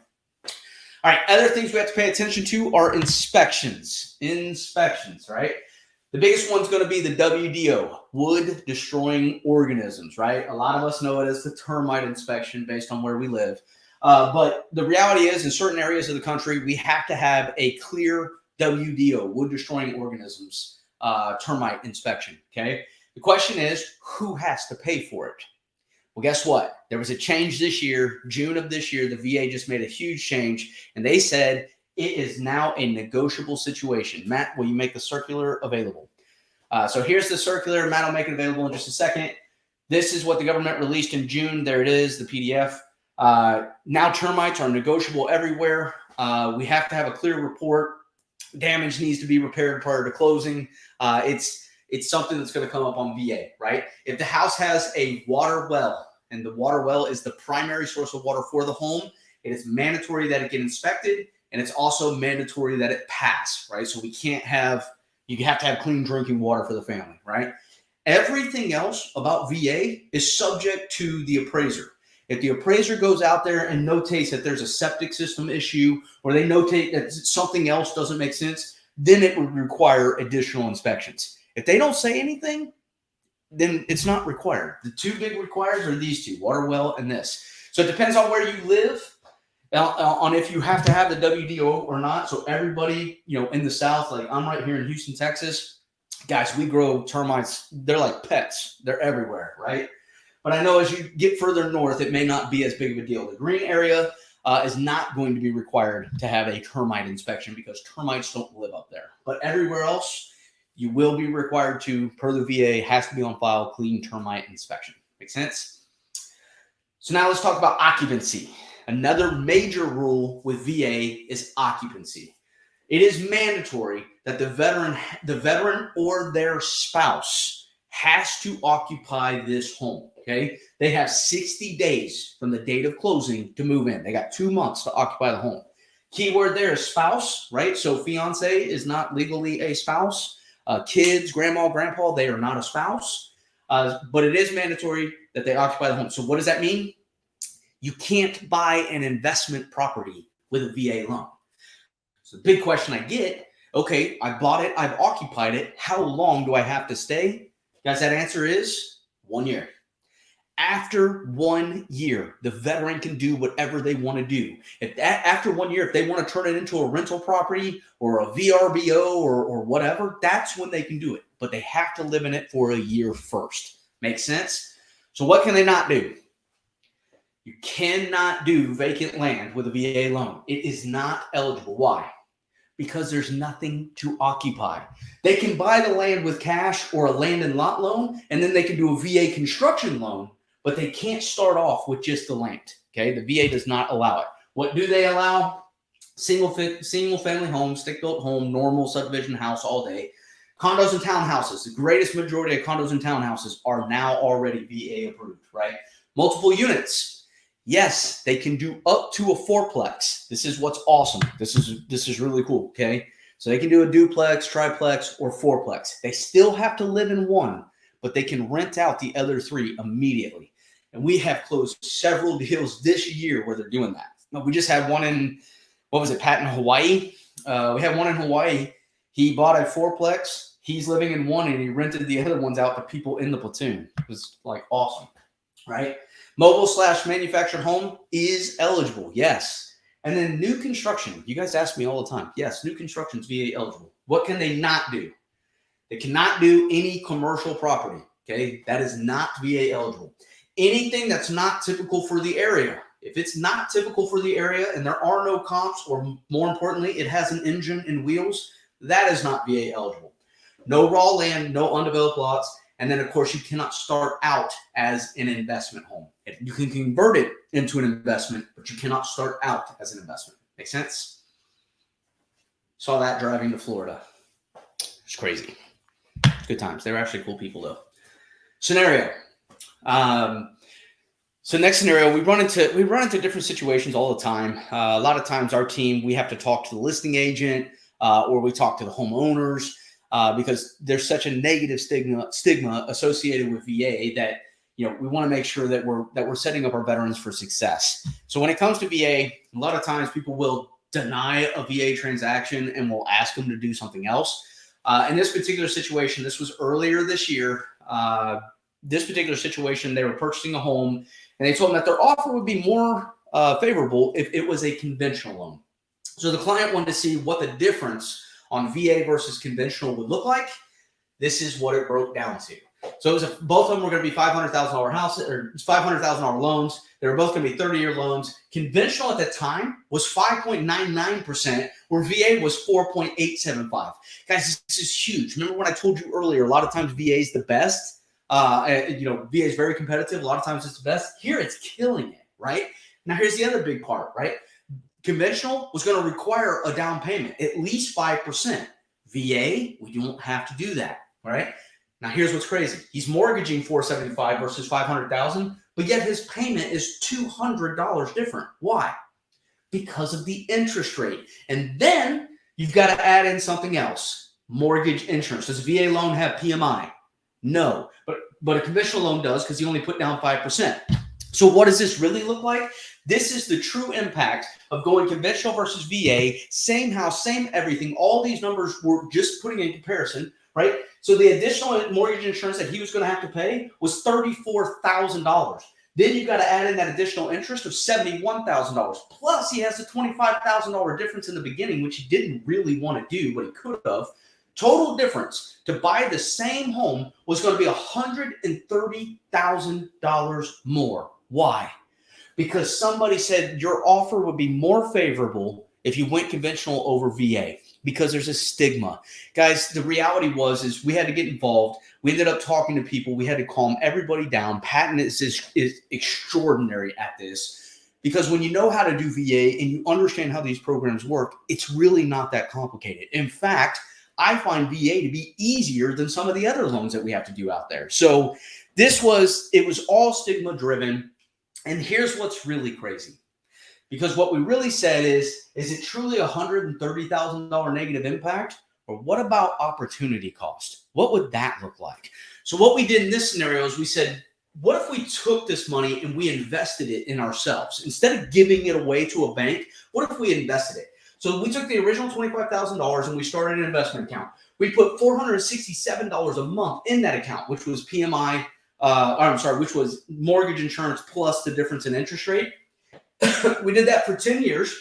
All right, other things we have to pay attention to are inspections. Inspections, right? The biggest one's going to be the WDO, wood destroying organisms, right? A lot of us know it as the termite inspection based on where we live. But the reality is in certain areas of the country, we have to have a clear WDO, wood destroying organisms, termite inspection, okay? The question is, who has to pay for it? Well, guess what? There was a change this year, June of this year. The VA just made a huge change, and they said it is now a negotiable situation. Matt, will you make the circular available? So here's the circular. Matt will make it available in just a second. This is what the government released in June. There it is, the PDF. Now termites are negotiable everywhere. We have to have a clear report. Damage needs to be repaired prior to closing. It's something that's going to come up on VA, right? If the house has a water well, and the water well is the primary source of water for the home, it is mandatory that it get inspected, and it's also mandatory that it pass, right? So you have to have clean drinking water for the family, right? Everything else about VA is subject to the appraiser. If the appraiser goes out there and notates that there's a septic system issue, or they notate that something else doesn't make sense, then it would require additional inspections. If they don't say anything, then it's not required. The two big requires are these two, water well and this. So it depends on where you live, on if you have to have the WDO or not. So everybody, in the South, like I'm right here in Houston, Texas, guys, we grow termites. They're like pets. They're everywhere, right? But I know as you get further north, it may not be as big of a deal. The green area is not going to be required to have a termite inspection because termites don't live up there. But everywhere else, you will be required to, per the VA, has to be on file, clean termite inspection. Make sense? So now let's talk about occupancy. Another major rule with VA is occupancy. It is mandatory that the veteran or their spouse has to occupy this home, okay? They have 60 days from the date of closing to move in. They got 2 months to occupy the home. Keyword there is spouse, right? So fiance is not legally a spouse. Kids, grandma, grandpa, they are not a spouse, but it is mandatory that they occupy the home. So what does that mean? You can't buy an investment property with a VA loan. So the big question I get, okay, I bought it, I've occupied it. How long do I have to stay? Guys, that answer is 1 year. After 1 year, the veteran can do whatever they want to do. After 1 year, if they want to turn it into a rental property or a VRBO or whatever, that's when they can do it. But they have to live in it for a year first. Make sense? So what can they not do? You cannot do vacant land with a VA loan. It is not eligible. Why? Because there's nothing to occupy. They can buy the land with cash or a land and lot loan, and then they can do a VA construction loan, but they can't start off with just the land. Okay, the VA does not allow it. What do they allow? Single family home, stick-built home, normal subdivision house all day. Condos and townhouses. The greatest majority of condos and townhouses are now already VA approved, right? Multiple units. Yes, they can do up to a fourplex. This is what's awesome. This is really cool, okay? So they can do a duplex, triplex, or fourplex. They still have to live in one, but they can rent out the other three immediately. And we have closed several deals this year where they're doing that. We just had one in, Pat, in Hawaii? We had one in Hawaii. He bought a fourplex. He's living in one, and he rented the other ones out to people in the platoon. It was like awesome, right? Mobile/manufactured home is eligible, yes. And then new construction. You guys ask me all the time. Yes, new construction is VA eligible. What can they not do? They cannot do any commercial property, okay? That is not VA eligible. Anything that's not typical for the area. If it's not typical for the area and there are no comps, or more importantly, it has an engine and wheels, that is not VA eligible. No raw land, no undeveloped lots. And then, of course, you cannot start out as an investment home. You can convert it into an investment, but you cannot start out as an investment. Make sense? Saw that driving to Florida. It's crazy. Good times. They were actually cool people, though. Scenario. So next scenario, we run into different situations all the time. A lot of times, our team, we have to talk to the listing agent, or we talk to the homeowners. Because there's such a negative stigma associated with VA that, we want to make sure that we're setting up our veterans for success. So when it comes to VA, a lot of times people will deny a VA transaction and will ask them to do something else. In this particular situation, this was earlier this year. This particular situation, they were purchasing a home, and they told them that their offer would be more favorable if it was a conventional loan. So the client wanted to see what the difference on VA versus conventional would look like. This is what it broke down to. So it was both of them were going to be $500,000 houses, or $500,000 loans. They were both going to be 30-year loans. Conventional at the time was 5.99%, where VA was 4.875. Guys, this is huge. Remember when I told you earlier, a lot of times VA is the best. VA is very competitive. A lot of times it's the best. Here it's killing it, right? Now here's the other big part, right? Conventional was going to require a down payment, at least 5%. VA, we don't have to do that, all right? Now, here's what's crazy. He's mortgaging $475,000 versus $500,000, but yet his payment is $200 different. Why? Because of the interest rate. And then you've got to add in something else, mortgage insurance. Does a VA loan have PMI? No, but a conventional loan does, because you only put down 5%. So what does this really look like? This is the true impact of going conventional versus VA, same house, same everything. All these numbers were just putting in comparison, right? So the additional mortgage insurance that he was going to have to pay was $34,000. Then you got to add in that additional interest of $71,000. Plus he has a $25,000 difference in the beginning, which he didn't really want to do, but he could have. Total difference to buy the same home was going to be $130,000 more. Why? Because somebody said your offer would be more favorable if you went conventional over VA, because there's a stigma. Guys, the reality is we had to get involved. We ended up talking to people. We had to calm everybody down. Patton is extraordinary at this, because when you know how to do VA and you understand how these programs work, it's really not that complicated. In fact, I find VA to be easier than some of the other loans that we have to do out there. So it was all stigma driven. And here's what's really crazy. Because what we really said is it truly $130,000 negative impact? Or what about opportunity cost? What would that look like? So what we did in this scenario is we said, what if we took this money and we invested it in ourselves? Instead of giving it away to a bank, what if we invested it? So we took the original $25,000 and we started an investment account. We put $467 a month in that account, which was PMI which was mortgage insurance plus the difference in interest rate. We did that for 10 years.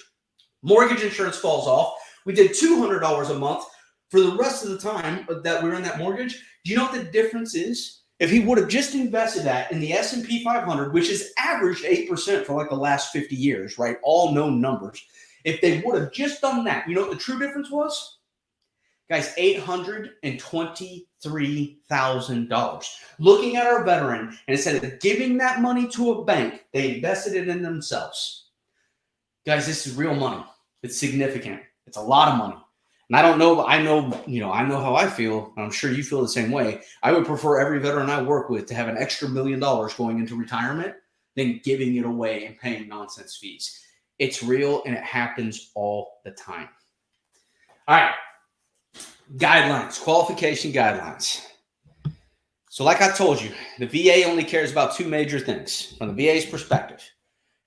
Mortgage insurance falls off. We did $200 a month for the rest of the time that we were in that mortgage. Do you know what the difference is? If he would have just invested that in the S&P 500, which has averaged 8% for like the last 50 years, right? All known numbers. If they would have just done that, you know what the true difference was? Guys, $823,000. Looking at our veteran, and instead of giving that money to a bank, they invested it in themselves. Guys, this is real money. It's significant. It's a lot of money. And I don't know, but I know how I feel. I'm sure you feel the same way. I would prefer every veteran I work with to have an extra $1 million going into retirement than giving it away and paying nonsense fees. It's real and it happens all the time. All right. Guidelines, qualification guidelines. So like I told you, the VA only cares about two major things from the VA's perspective.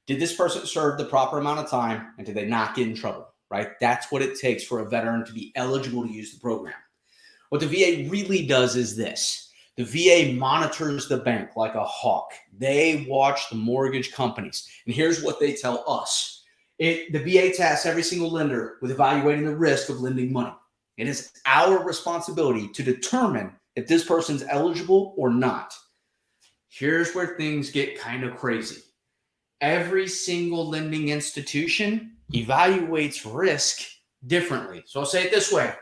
Did this person serve the proper amount of time and did they not get in trouble? Right? That's what it takes for a veteran to be eligible to use the program. What the VA really does is this. The VA monitors the bank like a hawk. They watch the mortgage companies. And here's what they tell us. The VA tasks every single lender with evaluating the risk of lending money. It is our responsibility to determine if this person's eligible or not. Here's where things get kind of crazy. Every single lending institution evaluates risk differently. So I'll say it this way.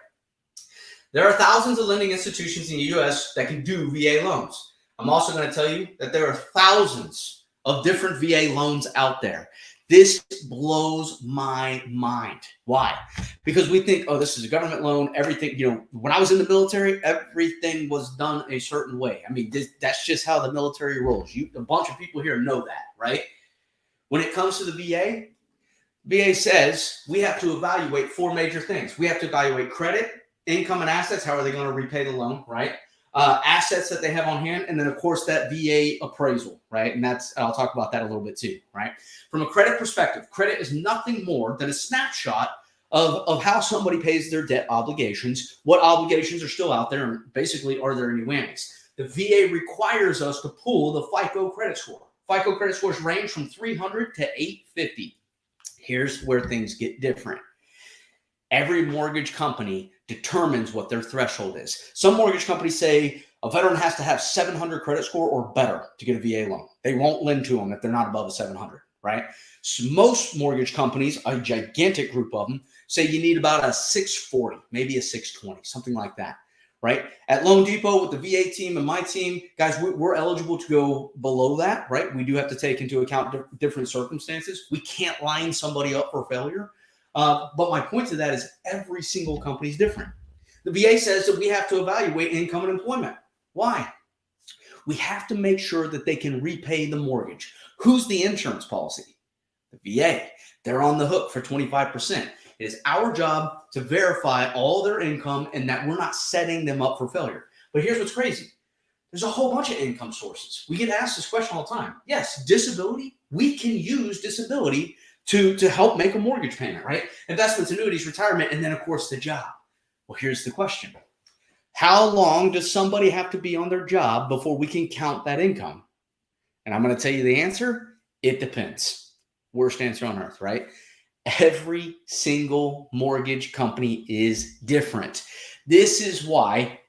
There are thousands of lending institutions in the U.S. that can do VA loans. I'm also going to tell you that there are thousands of different VA loans out there. This blows my mind. Why? Because we think, oh, this is a government loan. Everything, when I was in the military, everything was done a certain way. I mean, that's just how the military rolls. A bunch of people here know that, right? When it comes to the VA says we have to evaluate four major things. We have to evaluate credit, income, and assets. How are they going to repay the loan, right? Assets that they have on hand, and then, of course, that VA appraisal, right? And I'll talk about that a little bit too, right? From a credit perspective, credit is nothing more than a snapshot of how somebody pays their debt obligations, what obligations are still out there, and basically, are there any whammies? The VA requires us to pull the FICO credit score. FICO credit scores range from 300 to 850. Here's where things get different. Every mortgage company determines what their threshold is. Some mortgage companies say a veteran has to have 700 credit score or better to get a VA loan. They won't lend to them if they're not above a 700, right? So most mortgage companies, a gigantic group of them, say you need about a 640, maybe a 620, something like that, right? At Loan Depot with the VA team and my team, guys, we're eligible to go below that, right? We do have to take into account different circumstances. We can't line somebody up for failure. But my point to that is every single company is different. The VA says that we have to evaluate income and employment. Why? We have to make sure that they can repay the mortgage. Who's the insurance policy? The VA. They're on the hook for 25%. It is our job to verify all their income and that we're not setting them up for failure. But here's what's crazy. There's a whole bunch of income sources. We get asked this question all the time. Yes, disability. We can use disability to help make a mortgage payment, right? Investments, annuities, retirement, and then, of course, the job. Well, here's the question. How long does somebody have to be on their job before we can count that income? And I'm going to tell you the answer. It depends. Worst answer on earth, right? Every single mortgage company is different. This is why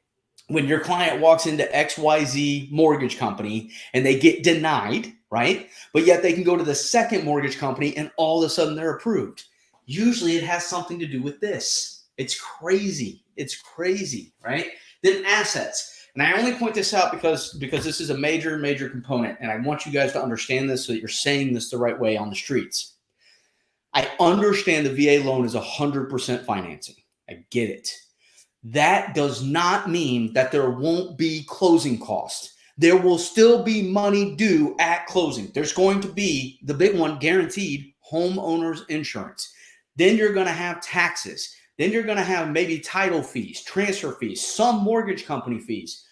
when your client walks into XYZ mortgage company and they get denied, right? But yet they can go to the second mortgage company and all of a sudden they're approved. Usually it has something to do with this. It's crazy. It's crazy, right? Then assets. And I only point this out because this is a major, major component. And I want you guys to understand this so that you're saying this the right way on the streets. I understand the VA loan is 100% financing. I get it. That does not mean that there won't be closing costs. There will still be money due at closing. There's going to be, the big one, guaranteed homeowners insurance. Then you're going to have taxes. Then you're going to have maybe title fees, transfer fees, some mortgage company fees.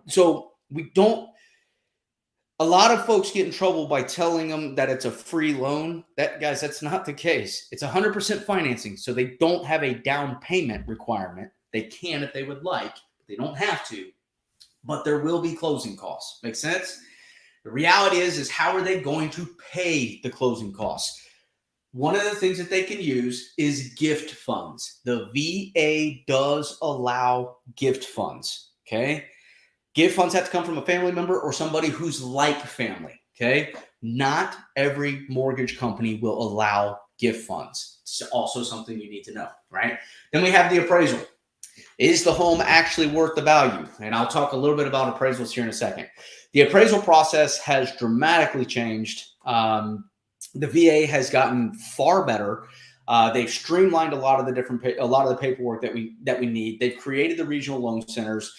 So we don't, a lot of folks get in trouble by telling them that it's a free loan. Guys, that's not the case. It's 100% financing. So they don't have a down payment requirement. They can if they would like, but they don't have to. but there will be closing costs. Make sense? The reality is how are they going to pay the closing costs? One of the things that they can use is gift funds. The VA does allow gift funds, okay? Gift funds have to come from a family member or somebody who's like family, okay? Not every mortgage company will allow gift funds. It's also something you need to know, right? Then we have the appraisal. Is the home actually worth the value? And I'll talk a little bit about appraisals here in a second. The appraisal process has dramatically changed. The VA has gotten far better. They've streamlined a lot of the paperwork that we need. They've created the regional loan centers.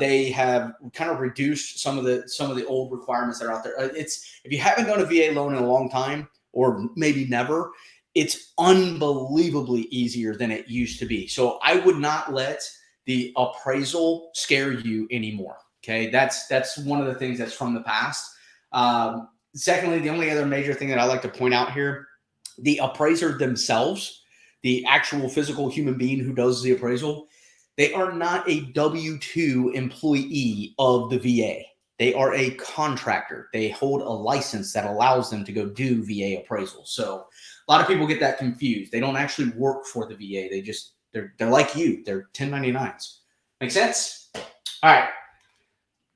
They have kind of reduced some of the old requirements that are out there. If you haven't done a VA loan in a long time, or maybe never, it's unbelievably easier than it used to be. So I would not let the appraisal scare you anymore. Okay, that's one of the things that's from the past. Secondly, the only other major thing that I like to point out here, the appraiser themselves, the actual physical human being who does the appraisal, they are not a W-2 employee of the VA. They are a contractor. They hold a license that allows them to go do VA appraisals. So a lot of people get that confused. They don't actually work for the VA. They're like you. They're 1099s. Make sense? All right.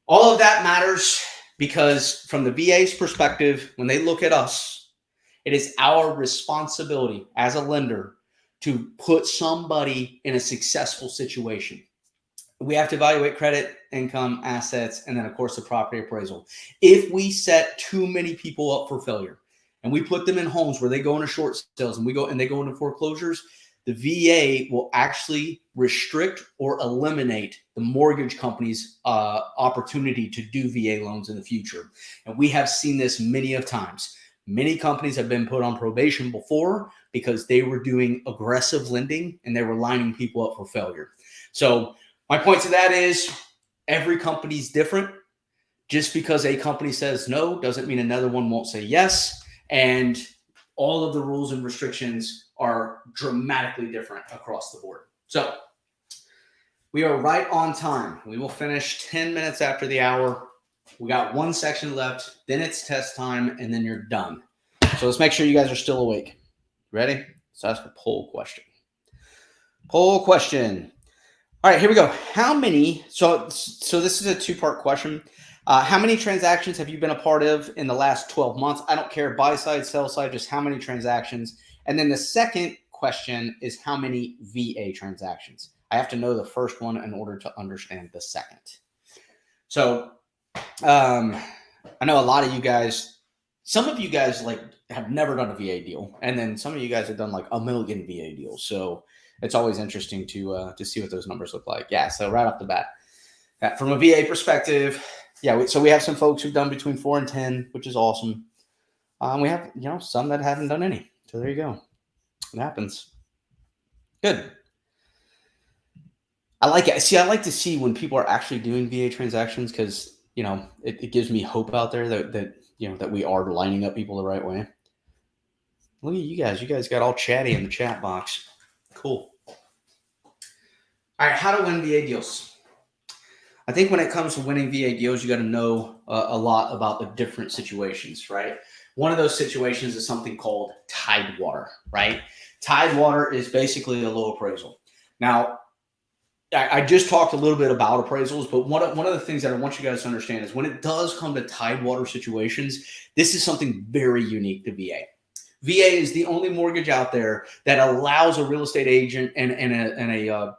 All of that matters because from the VA's perspective, when they look at us, it is our responsibility as a lender to put somebody in a successful situation. We have to evaluate credit, income, assets, and then, of course, the property appraisal. If we set too many people up for failure and we put them in homes where they go into short sales and they go into foreclosures, the VA will actually restrict or eliminate the mortgage company's opportunity to do VA loans in the future. And we have seen this many of times. Many companies have been put on probation before because they were doing aggressive lending and they were lining people up for failure. So my point to that is every company's different. Just because a company says no doesn't mean another one won't say yes. And all of the rules and restrictions are dramatically different across the board. So we are right on time. We will finish 10 minutes after the hour. We got one section left, then it's test time, and then you're done. So let's make sure you guys are still awake. Ready? Let's ask a poll question. Poll question. All right, here we go. How many, so this is a two-part question. How many transactions have you been a part of in the last 12 months? I don't care, buy side, sell side, just how many transactions. And then the second question is how many VA transactions. I have to know the first one in order to understand the second. So I know a lot of you guys, some of you guys like have never done a VA deal. And then some of you guys have done like a million VA deals. So it's always interesting to see what those numbers look like. Yeah, so right off the bat, from a VA perspective, yeah, so we have some folks who've done between 4 and 10, which is awesome. We have, some that haven't done any. So there you go. It happens. Good. I like it. See, I like to see when people are actually doing VA transactions because, it gives me hope out there that we are lining up people the right way. Look at you guys. You guys got all chatty in the chat box. Cool. All right, how to win VA deals. I think when it comes to winning VA deals, you got to know a lot about the different situations, right? One of those situations is something called Tidewater, right? Tidewater is basically a low appraisal. Now, I just talked a little bit about appraisals, but one of the things that I want you guys to understand is when it does come to Tidewater situations, this is something very unique to VA. VA is the only mortgage out there that allows a real estate agent and a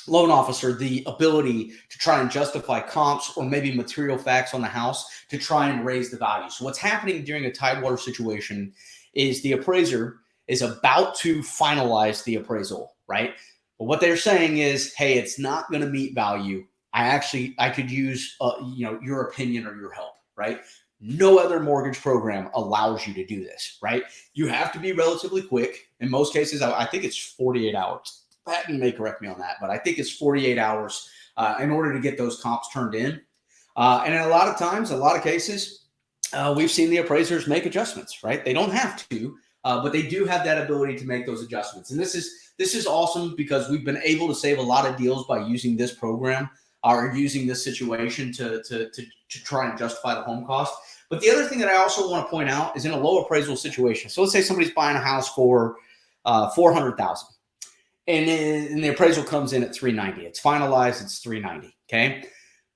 loan officer the ability to try and justify comps or maybe material facts on the house to try and raise the value. So what's happening during a Tidewater situation is the appraiser is about to finalize the appraisal, right? But what they're saying is, hey, it's not going to meet value. I could use, your opinion or your help, right? No other mortgage program allows you to do this, right? You have to be relatively quick. In most cases, I think it's 48 hours. Patton may correct me on that, but I think it's 48 hours in order to get those comps turned in. And in a lot of cases, we've seen the appraisers make adjustments, right? They don't have to, but they do have that ability to make those adjustments. And this is awesome because we've been able to save a lot of deals by using this program. are using this situation to try and justify the home cost. But the other thing that I also want to point out is in a low appraisal situation. So let's say somebody's buying a house for $400,000, and the appraisal comes in at $390,000. It's finalized. It's $390,000. Okay,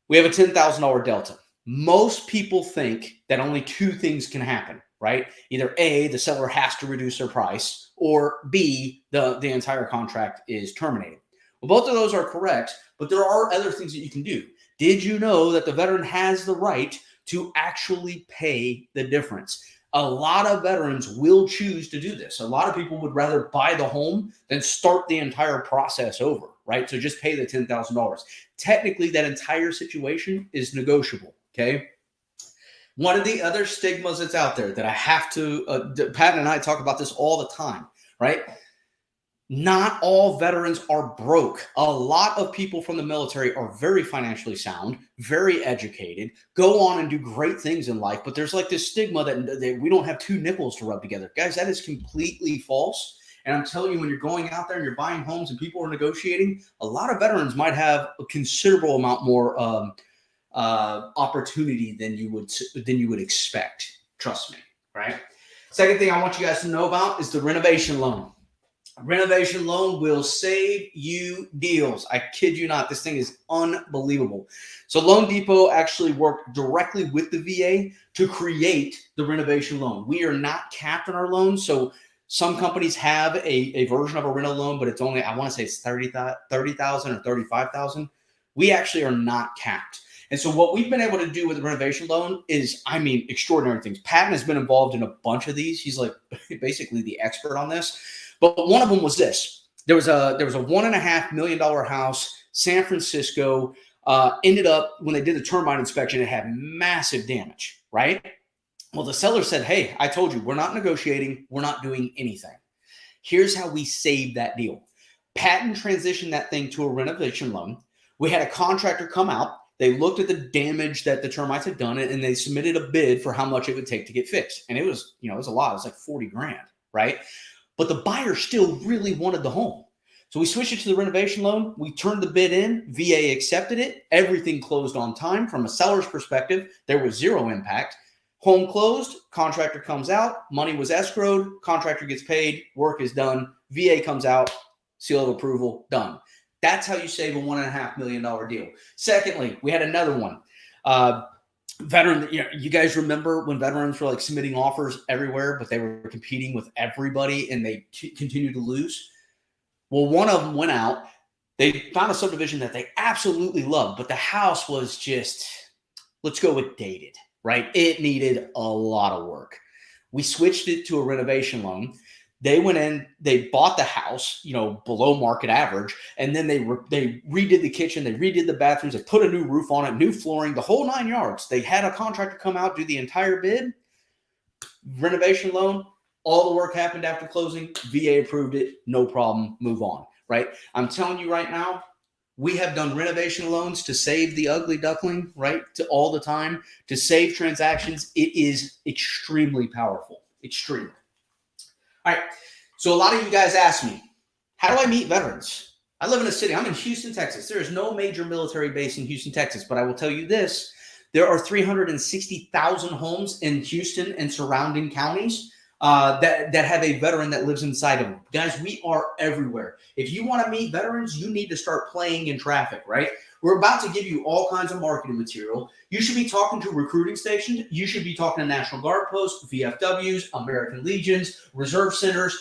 we have a $10,000 delta. Most people think that only two things can happen, right? Either A, the seller has to reduce their price, or B, the entire contract is terminated. Well, both of those are correct, but there are other things that you can do. Did you know that the veteran has the right to actually pay the difference? A lot of veterans will choose to do this. A lot of people would rather buy the home than start the entire process over, right? So just pay the $10,000. Technically, that entire situation is negotiable, okay? One of the other stigmas that's out there that I have to, Pat and I talk about this all the time, right? Not all veterans are broke. A lot of people from the military are very financially sound, very educated, go on and do great things in life. But there's like this stigma that we don't have two nickels to rub together. Guys, that is completely false. And I'm telling you, when you're going out there and you're buying homes and people are negotiating, a lot of veterans might have a considerable amount more opportunity than you would expect. Trust me, right? Second thing I want you guys to know about is the renovation loan. Renovation loan will save you deals. I kid you not. This thing is unbelievable. So Loan Depot actually worked directly with the VA to create the renovation loan. We are not capped on our loans. So some companies have a version of a reno loan, but it's only, I want to say it's 30,000 or 35,000. We actually are not capped. And so what we've been able to do with the renovation loan is, I mean, extraordinary things. Patton has been involved in a bunch of these. He's like basically the expert on this. But one of them was this. There was a $1.5 million house, San Francisco. Ended up, when they did the termite inspection, it had massive damage, right? Well, the seller said, hey, I told you, we're not negotiating. We're not doing anything. Here's how we saved that deal. Patton transitioned that thing to a renovation loan. We had a contractor come out. They looked at the damage that the termites had done, and they submitted a bid for how much it would take to get fixed. And it was, it was a lot. It was like 40 grand, right? But the buyer still really wanted the home. So we switched it to the renovation loan. We turned the bid in. VA accepted it. Everything closed on time. From a seller's perspective, there was zero impact. Home closed. Contractor comes out. Money was escrowed. Contractor gets paid. Work is done. VA comes out. Seal of approval. Done. That's how you save a $1.5 million deal. Secondly, we had another one. Veteran, you guys remember when veterans were like submitting offers everywhere, but they were competing with everybody and they continued to lose? Well, one of them went out. They found a subdivision that they absolutely loved, but the house was just, let's go with dated, right? It needed a lot of work. We switched it to a renovation loan. They went in, they bought the house, below market average, and then they redid the kitchen, they redid the bathrooms, they put a new roof on it, new flooring, the whole 9 yards. They had a contractor come out, do the entire bid, renovation loan, all the work happened after closing, VA approved it, no problem, move on, right? I'm telling you right now, we have done renovation loans to save the ugly duckling, right, to all the time, to save transactions. It is extremely powerful, extremely. All right, so a lot of you guys ask me, how do I meet veterans? I live in a city. I'm in Houston, Texas. There is no major military base in Houston, Texas, but I will tell you this. There are 360,000 homes in Houston and surrounding counties that have a veteran that lives inside of them. Guys, we are everywhere. If you want to meet veterans, you need to start playing in traffic, right? We're about to give you all kinds of marketing material. You should be talking to recruiting stations. You should be talking to National Guard posts, VFWs, American Legions, Reserve Centers,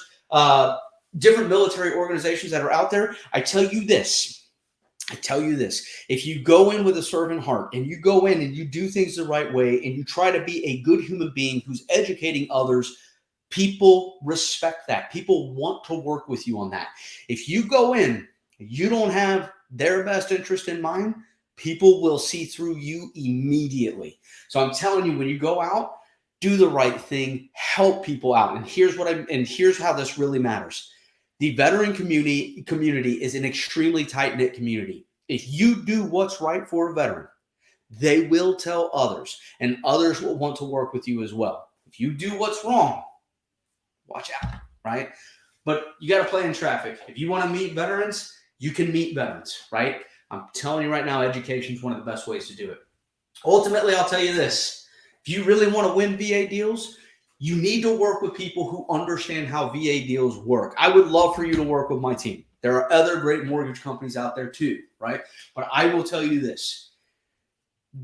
different military organizations that are out there. I tell you this. If you go in with a servant heart and you go in and you do things the right way and you try to be a good human being who's educating others, people respect that. People want to work with you on that. If you go in, you don't have their best interest in mind, people will see through you immediately. So I'm telling you, when you go out, do the right thing, help people out. And here's how this really matters. The veteran community is an extremely tight-knit community. If you do what's right for a veteran, they will tell others, and others will want to work with you as well. If you do what's wrong, watch out, right? But you got to play in traffic. If you want to meet veterans, you can meet veterans, right? I'm telling you right now, education is one of the best ways to do it. Ultimately, I'll tell you this. If you really want to win VA deals, you need to work with people who understand how VA deals work. I would love for you to work with my team. There are other great mortgage companies out there too, right? But I will tell you this.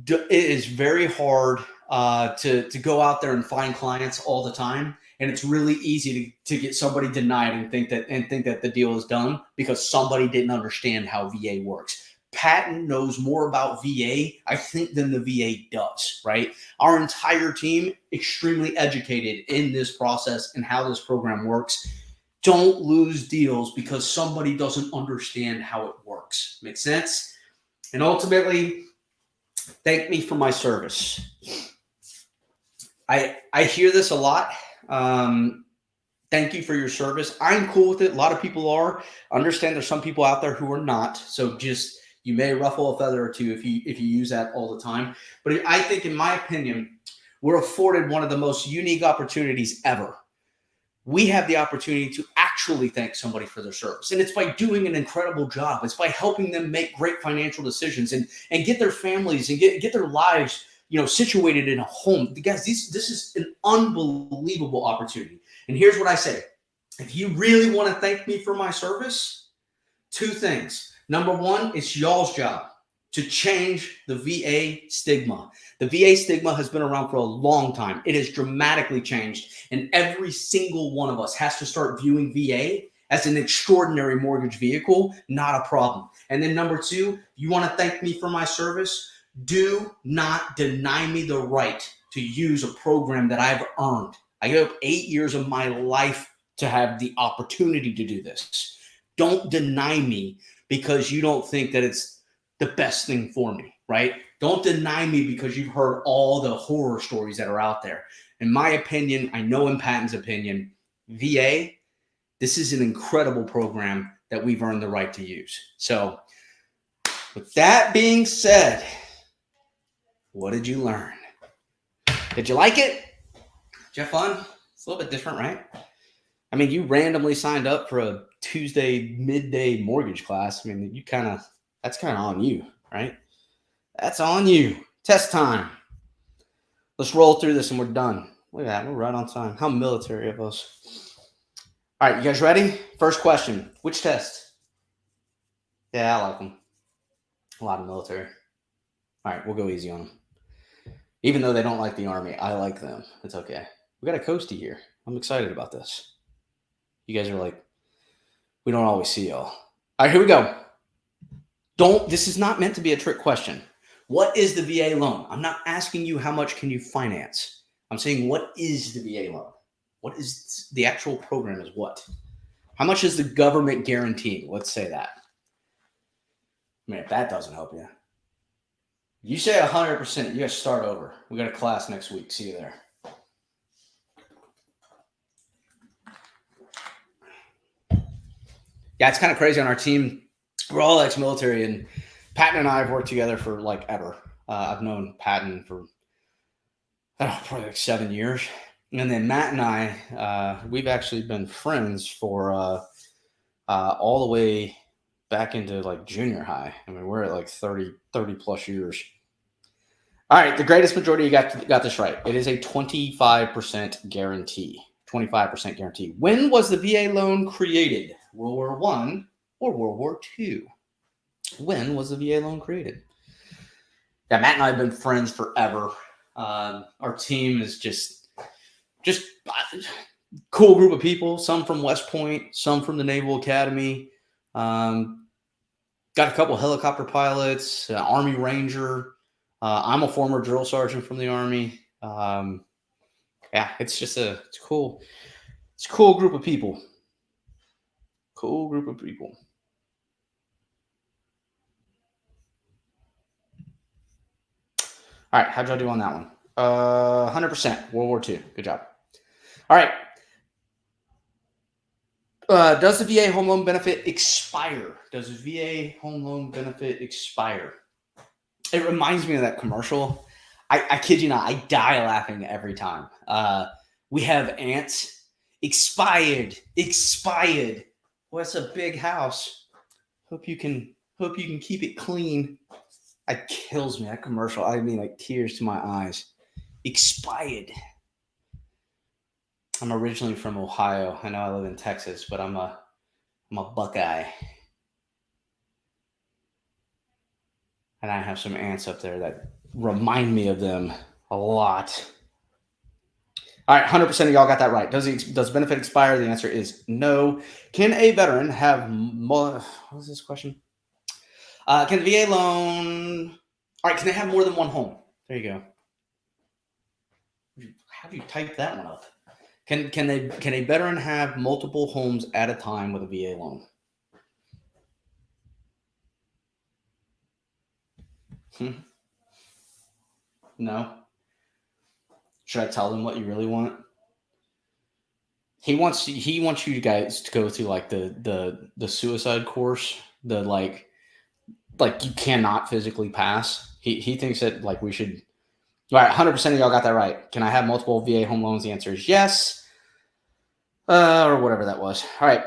It is very hard to go out there and find clients all the time. And it's really easy to get somebody denied and think that the deal is done because somebody didn't understand how VA works. Patton knows more about VA, I think, than the VA does, right? Our entire team, extremely educated in this process and how this program works. Don't lose deals because somebody doesn't understand how it works. Make sense? And ultimately, thank me for my service. I hear this a lot. Thank you for your service. I'm cool with it. A lot of people are. Understand there's some people out there who are not. So just, you may ruffle a feather or two if you use that all the time. But I think, in my opinion, we're afforded one of the most unique opportunities ever. We have the opportunity to actually thank somebody for their service. And it's by doing an incredible job. It's by helping them make great financial decisions and get their families and get their lives, situated in a home. Guys, this is an unbelievable opportunity. And here's what I say. If you really want to thank me for my service, two things. Number one, it's y'all's job to change the VA stigma. The VA stigma has been around for a long time. It has dramatically changed. And every single one of us has to start viewing VA as an extraordinary mortgage vehicle, not a problem. And then number two, you want to thank me for my service? Do not deny me the right to use a program that I've earned. I gave up 8 years of my life to have the opportunity to do this. Don't deny me because you don't think that it's the best thing for me, right? Don't deny me because you've heard all the horror stories that are out there. In my opinion, I know in Patton's opinion, VA, this is an incredible program that we've earned the right to use. So with that being said, what did you learn? Did you like it? Did you have fun? It's a little bit different, right? I mean, you randomly signed up for a Tuesday midday mortgage class. I mean, that's kind of on you, right? That's on you. Test time. Let's roll through this and we're done. Look at that. We're right on time. How military of us. All right, you guys ready? First question. Which test? Yeah, I like them. A lot of military. All right, we'll go easy on them. Even though they don't like the Army, I like them. It's okay. We got a Coastie here. I'm excited about this. You guys are like, we don't always see y'all. All right, here we go. This is not meant to be a trick question. What is the VA loan? I'm not asking you how much can you finance. I'm saying, what is the VA loan? What is the actual program is what? How much is the government guaranteeing? Let's say that. I mean, if that doesn't help you. You say 100%, you guys start over. We got a class next week. See you there. Yeah, it's kind of crazy on our team. We're all ex-military, and Patton and I have worked together for like ever. I've known Patton for probably like 7 years. And then Matt and I, we've actually been friends for all the way back into like junior high. I mean, we're at like 30 plus years. All right, the greatest majority, you got this right. It is a 25% guarantee. 25% guarantee. When was the VA loan created? World War I or World War II? When was the VA loan created? Yeah, Matt and I have been friends forever. Our team is just cool group of people. Some from West Point, some from the Naval Academy. Got a couple helicopter pilots, Army Ranger. I'm a former drill sergeant from the Army. Yeah, it's a cool group of people. Cool group of people. All right, how'd y'all do on that one? 100%, World War II. Good job. All right. Does the VA home loan benefit expire? Does the VA home loan benefit expire? It reminds me of that commercial. I kid you not, I die laughing every time. We have ants. Expired. Well, it's a big house. Hope you can Hope you can keep it clean. It kills me, that commercial. I mean, like tears to my eyes. Expired. I'm originally from Ohio. I know I live in Texas, but I'm a Buckeye. And I have some aunts up there that remind me of them a lot. All right, 100% of y'all got that right. Does benefit expire? The answer is no. Can a veteran have more? What was this question? Can the VA loan? All right, can they have more than one home? There you go. How do you type that one up? Can a veteran have multiple homes at a time with a VA loan? No. Should I tell them what you really want? He wants you guys to go through like the suicide course, the like you cannot physically pass. He thinks that like we should. All right, 100% of y'all got that right. Can I have multiple VA home loans? The answer is yes, or whatever that was. All right.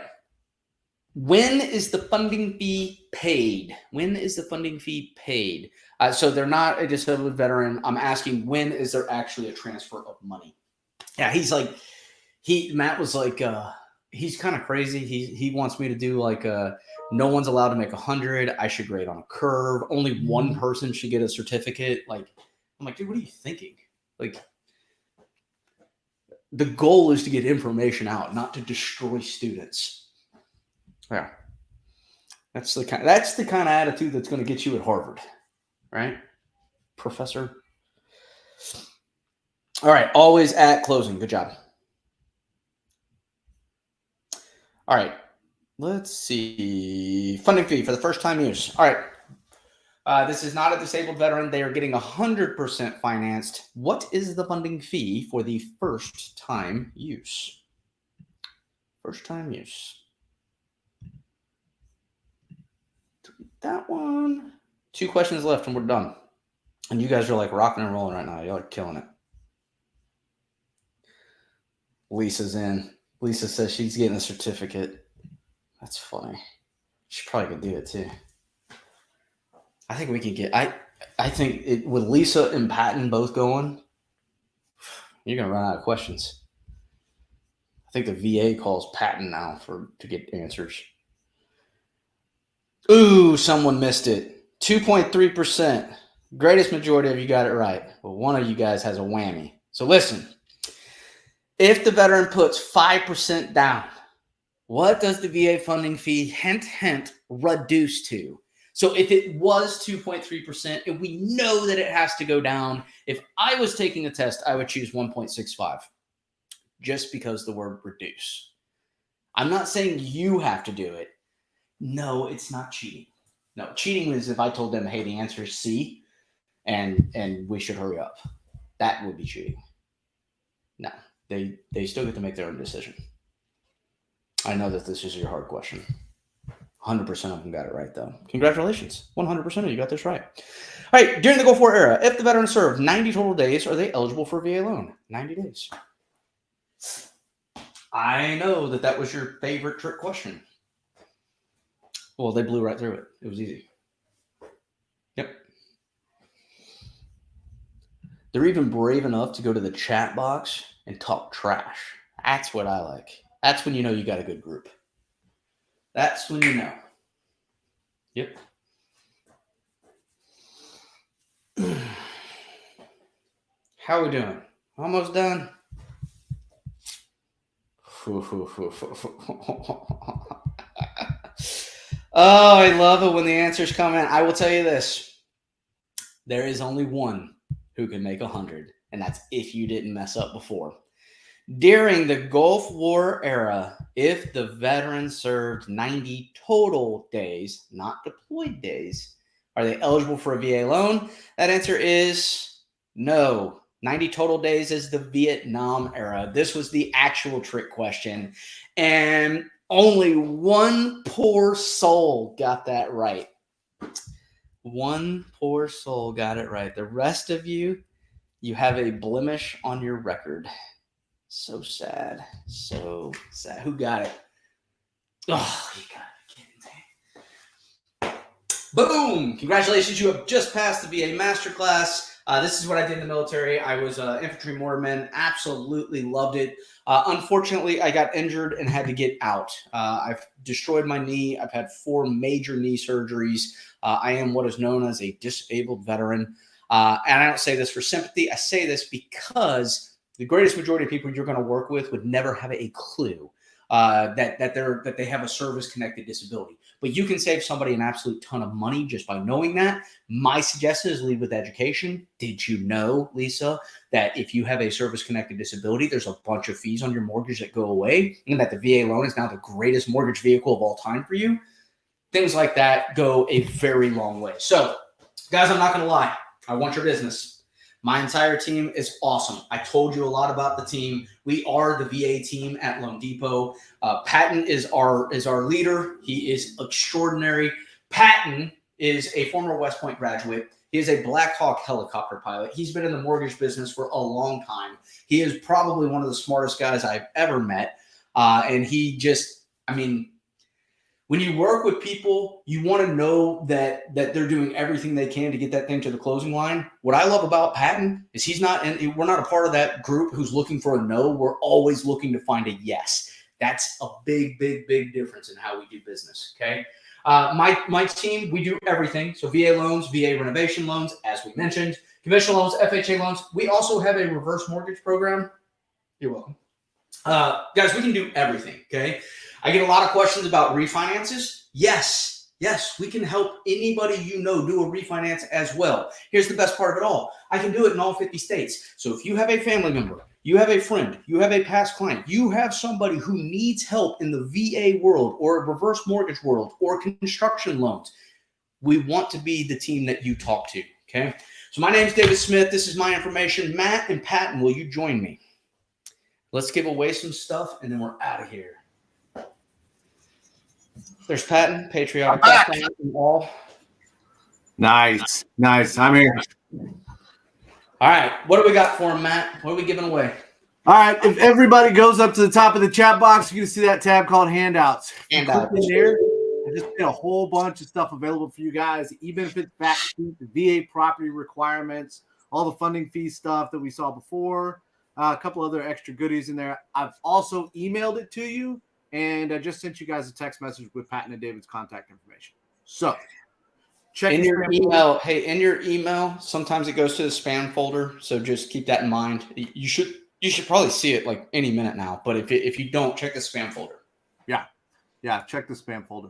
When is the funding fee paid? When is the funding fee paid? So they're not a disabled veteran. I'm asking, when is there actually a transfer of money? Yeah, Matt was like, he's kind of crazy. He wants me to do like no one's allowed to make 100. I should grade on a curve. Only one person should get a certificate. Like, I'm like, dude, what are you thinking? Like, the goal is to get information out, not to destroy students. Yeah. That's the kind of attitude that's going to get you at Harvard, right, professor? All right, always at closing. Good job. All right, let's see. Funding fee for the first time use. All right, this is not a disabled veteran. They are getting 100% financed. What is the funding fee for the first time use? First time use. That one. 2 questions left and we're done. And you guys are like rocking and rolling right now. Y'all are killing it. Lisa's in. Lisa says she's getting a certificate. That's funny. She probably could do it too. I think we can get. I think with Lisa and Patton both going, you're gonna run out of questions. I think the VA calls Patton now to get answers. Ooh, someone missed it. 2.3%. Greatest majority of you got it right. But one of you guys has a whammy. So listen. If the veteran puts 5% down, what does the VA funding fee, hint, reduce to? So if it was 2.3%, and we know that it has to go down, if I was taking a test, I would choose 1.65, just because the word reduce. I'm not saying you have to do it. No, it's not cheating. No, cheating is if I told them, hey, the answer is C, and we should hurry up. That would be cheating. No, they still get to make their own decision. I know that this is your hard question. 100% of them got it right, though. Congratulations. 100% of you got this right. All right, during the Gulf War era, if the veteran served 90 total days, are they eligible for a VA loan? 90 days. I know that was your favorite trick question. Well, they blew right through it. It was easy. Yep. They're even brave enough to go to the chat box and talk trash. That's what I like. That's when you know you got a good group. That's when you know. Yep. How are we doing? Almost done? Oh, I love it when the answers come in. I will tell you this. There is only one who can make 100, and that's if you didn't mess up before. During the Gulf War era, if the veteran served 90 total days, not deployed days, are they eligible for a VA loan? That answer is no. 90 total days is the Vietnam era. This was the actual trick question. And only one poor soul got that right. One poor soul got it right. The rest of you, you have a blemish on your record. So sad. So sad. Who got it? Oh, you got it. Boom! Congratulations, you have just passed the VA Masterclass. This is what I did in the military. I was an infantry mortarman. Absolutely loved it. Unfortunately, I got injured and had to get out. I've destroyed my knee. I've had 4 major knee surgeries. I am what is known as a disabled veteran. And I don't say this for sympathy. I say this because the greatest majority of people you're going to work with would never have a clue that they have a service-connected disability. But you can save somebody an absolute ton of money just by knowing that. My suggestion is lead with education. Did you know, Lisa, that if you have a service-connected disability, there's a bunch of fees on your mortgage that go away, and that the VA loan is now the greatest mortgage vehicle of all time for you? Things like that go a very long way. So, guys, I'm not going to lie. I want your business. My entire team is awesome. I told you a lot about the team. We are the VA team at Loan Depot. Patton is our leader. He is extraordinary. Patton is a former West Point graduate. He is a Black Hawk helicopter pilot. He's been in the mortgage business for a long time. He is probably one of the smartest guys I've ever met. And he just, I mean, when you work with people, you want to know that they're doing everything they can to get that thing to the closing line. What I love about Patton is we're not a part of that group who's looking for a no. We're always looking to find a yes. That's a big, big, big difference in how we do business. Okay. My team, we do everything. So VA loans, VA renovation loans, as we mentioned, conventional loans, FHA loans. We also have a reverse mortgage program. You're welcome. Guys, we can do everything. Okay. I get a lot of questions about refinances. Yes, we can help anybody you know do a refinance as well. Here's the best part of it all. I can do it in all 50 states. So if you have a family member, you have a friend, you have a past client, you have somebody who needs help in the VA world or reverse mortgage world or construction loans, we want to be the team that you talk to, okay? So my name is David Smith. This is my information. Matt and Patton, will you join me? Let's give away some stuff, and then we're out of here. There's Patton, patriotic and all. Nice. I'm here. All right. What do we got for him, Matt? What are we giving away? All right. If everybody goes up to the top of the chat box, you can see that tab called Handouts. Handouts. Click in there. There's just been a whole bunch of stuff available for you guys, even if it's back to the VA property requirements, all the funding fee stuff that we saw before, a couple other extra goodies in there. I've also emailed it to you. And I just sent you guys a text message with Patton and David's contact information. So check in your email. Hey, in your email, sometimes it goes to the spam folder. So just keep that in mind. You should probably see it like any minute now. But if you don't, check the spam folder. Yeah, check the spam folder.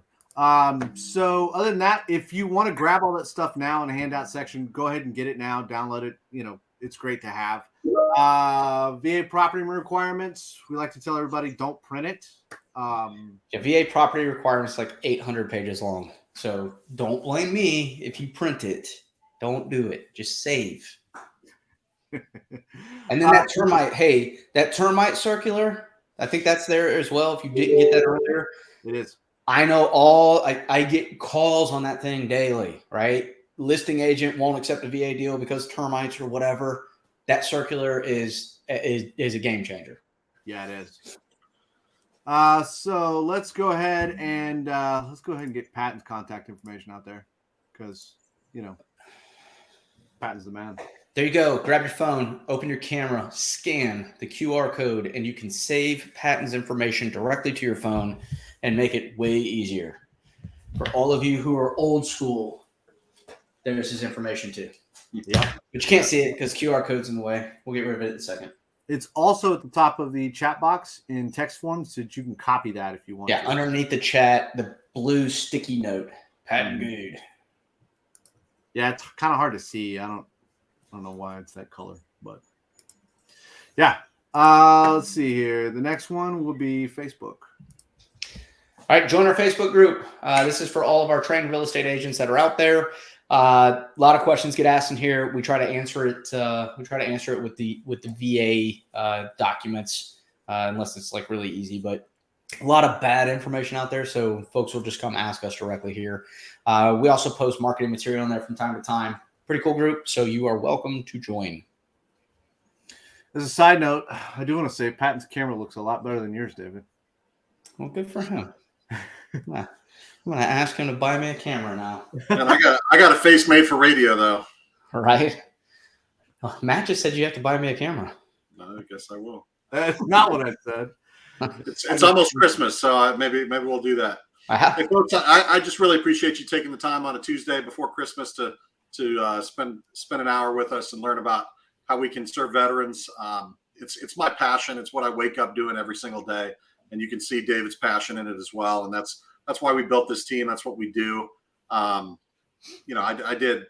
So other than that, if you want to grab all that stuff now in the handout section, go ahead and get it now. Download it. You know, it's great to have. VA property requirements. We like to tell everybody don't print it. VA property requirements like 800 pages long. So don't blame me if you print it. Don't do it. Just save. And then that termite circular, I think that's there as well. If you didn't get that earlier, it is. I know I get calls on that thing daily, right? Listing agent won't accept a VA deal because termites or whatever. That circular is a game changer. Yeah, it is. So let's go ahead and get Patton's contact information out there because, you know, Patton's the man. There you go. Grab your phone, open your camera, scan the QR code, and you can save Patton's information directly to your phone and make it way easier. For all of you who are old school, there's his information too. Yeah. But you can't see it because QR code's in the way. We'll get rid of it in a second. It's also at the top of the chat box in text form so that you can copy that if you want. Yeah, underneath the chat, the blue sticky note. Patton Good. Yeah, it's kind of hard to see. I don't know why it's that color, but yeah. Let's see here. The next one will be Facebook. All right, join our Facebook group. This is for all of our trained real estate agents that are out there. A lot of questions get asked in here. We try to answer it. With the VA documents, unless it's like really easy. But a lot of bad information out there, so folks will just come ask us directly here. We also post marketing material in there from time to time. Pretty cool group, so you are welcome to join. As a side note, I do want to say Patton's camera looks a lot better than yours, David. Well, good for him. Yeah. I'm gonna ask him to buy me a camera now. And I got a face made for radio though. All right. Oh, Matt just said you have to buy me a camera. No, I guess I will. That's not what I said. It's almost Christmas, so maybe we'll do that. Hey, folks, I just really appreciate you taking the time on a Tuesday before Christmas to spend an hour with us and learn about how we can serve veterans. It's my passion. It's what I wake up doing every single day, and you can see David's passion in it as well. And that's why we built this team. That's what we do. I did,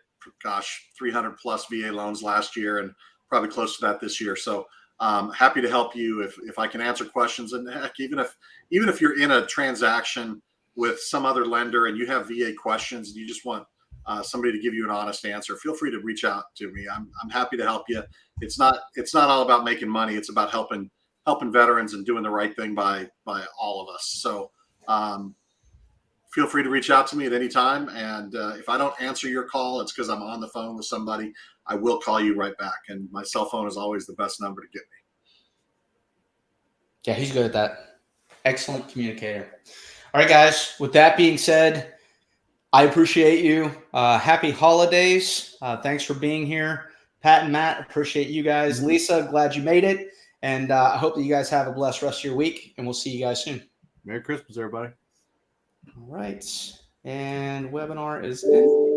300 plus VA loans last year, and probably close to that this year. So happy to help you if I can answer questions. And heck, even if you're in a transaction with some other lender and you have VA questions and you just want somebody to give you an honest answer, feel free to reach out to me. I'm happy to help you. It's not all about making money. It's about helping veterans and doing the right thing by all of us. So feel free to reach out to me at any time. And if I don't answer your call, it's because I'm on the phone with somebody. I will call you right back. And my cell phone is always the best number to get me. Yeah, he's good at that. Excellent communicator. All right, guys. With that being said, I appreciate you. Happy holidays. Thanks for being here. Pat and Matt, appreciate you guys. Lisa, glad you made it. And I hope that you guys have a blessed rest of your week, and we'll see you guys soon. Merry Christmas, everybody. All right. And webinar is ended.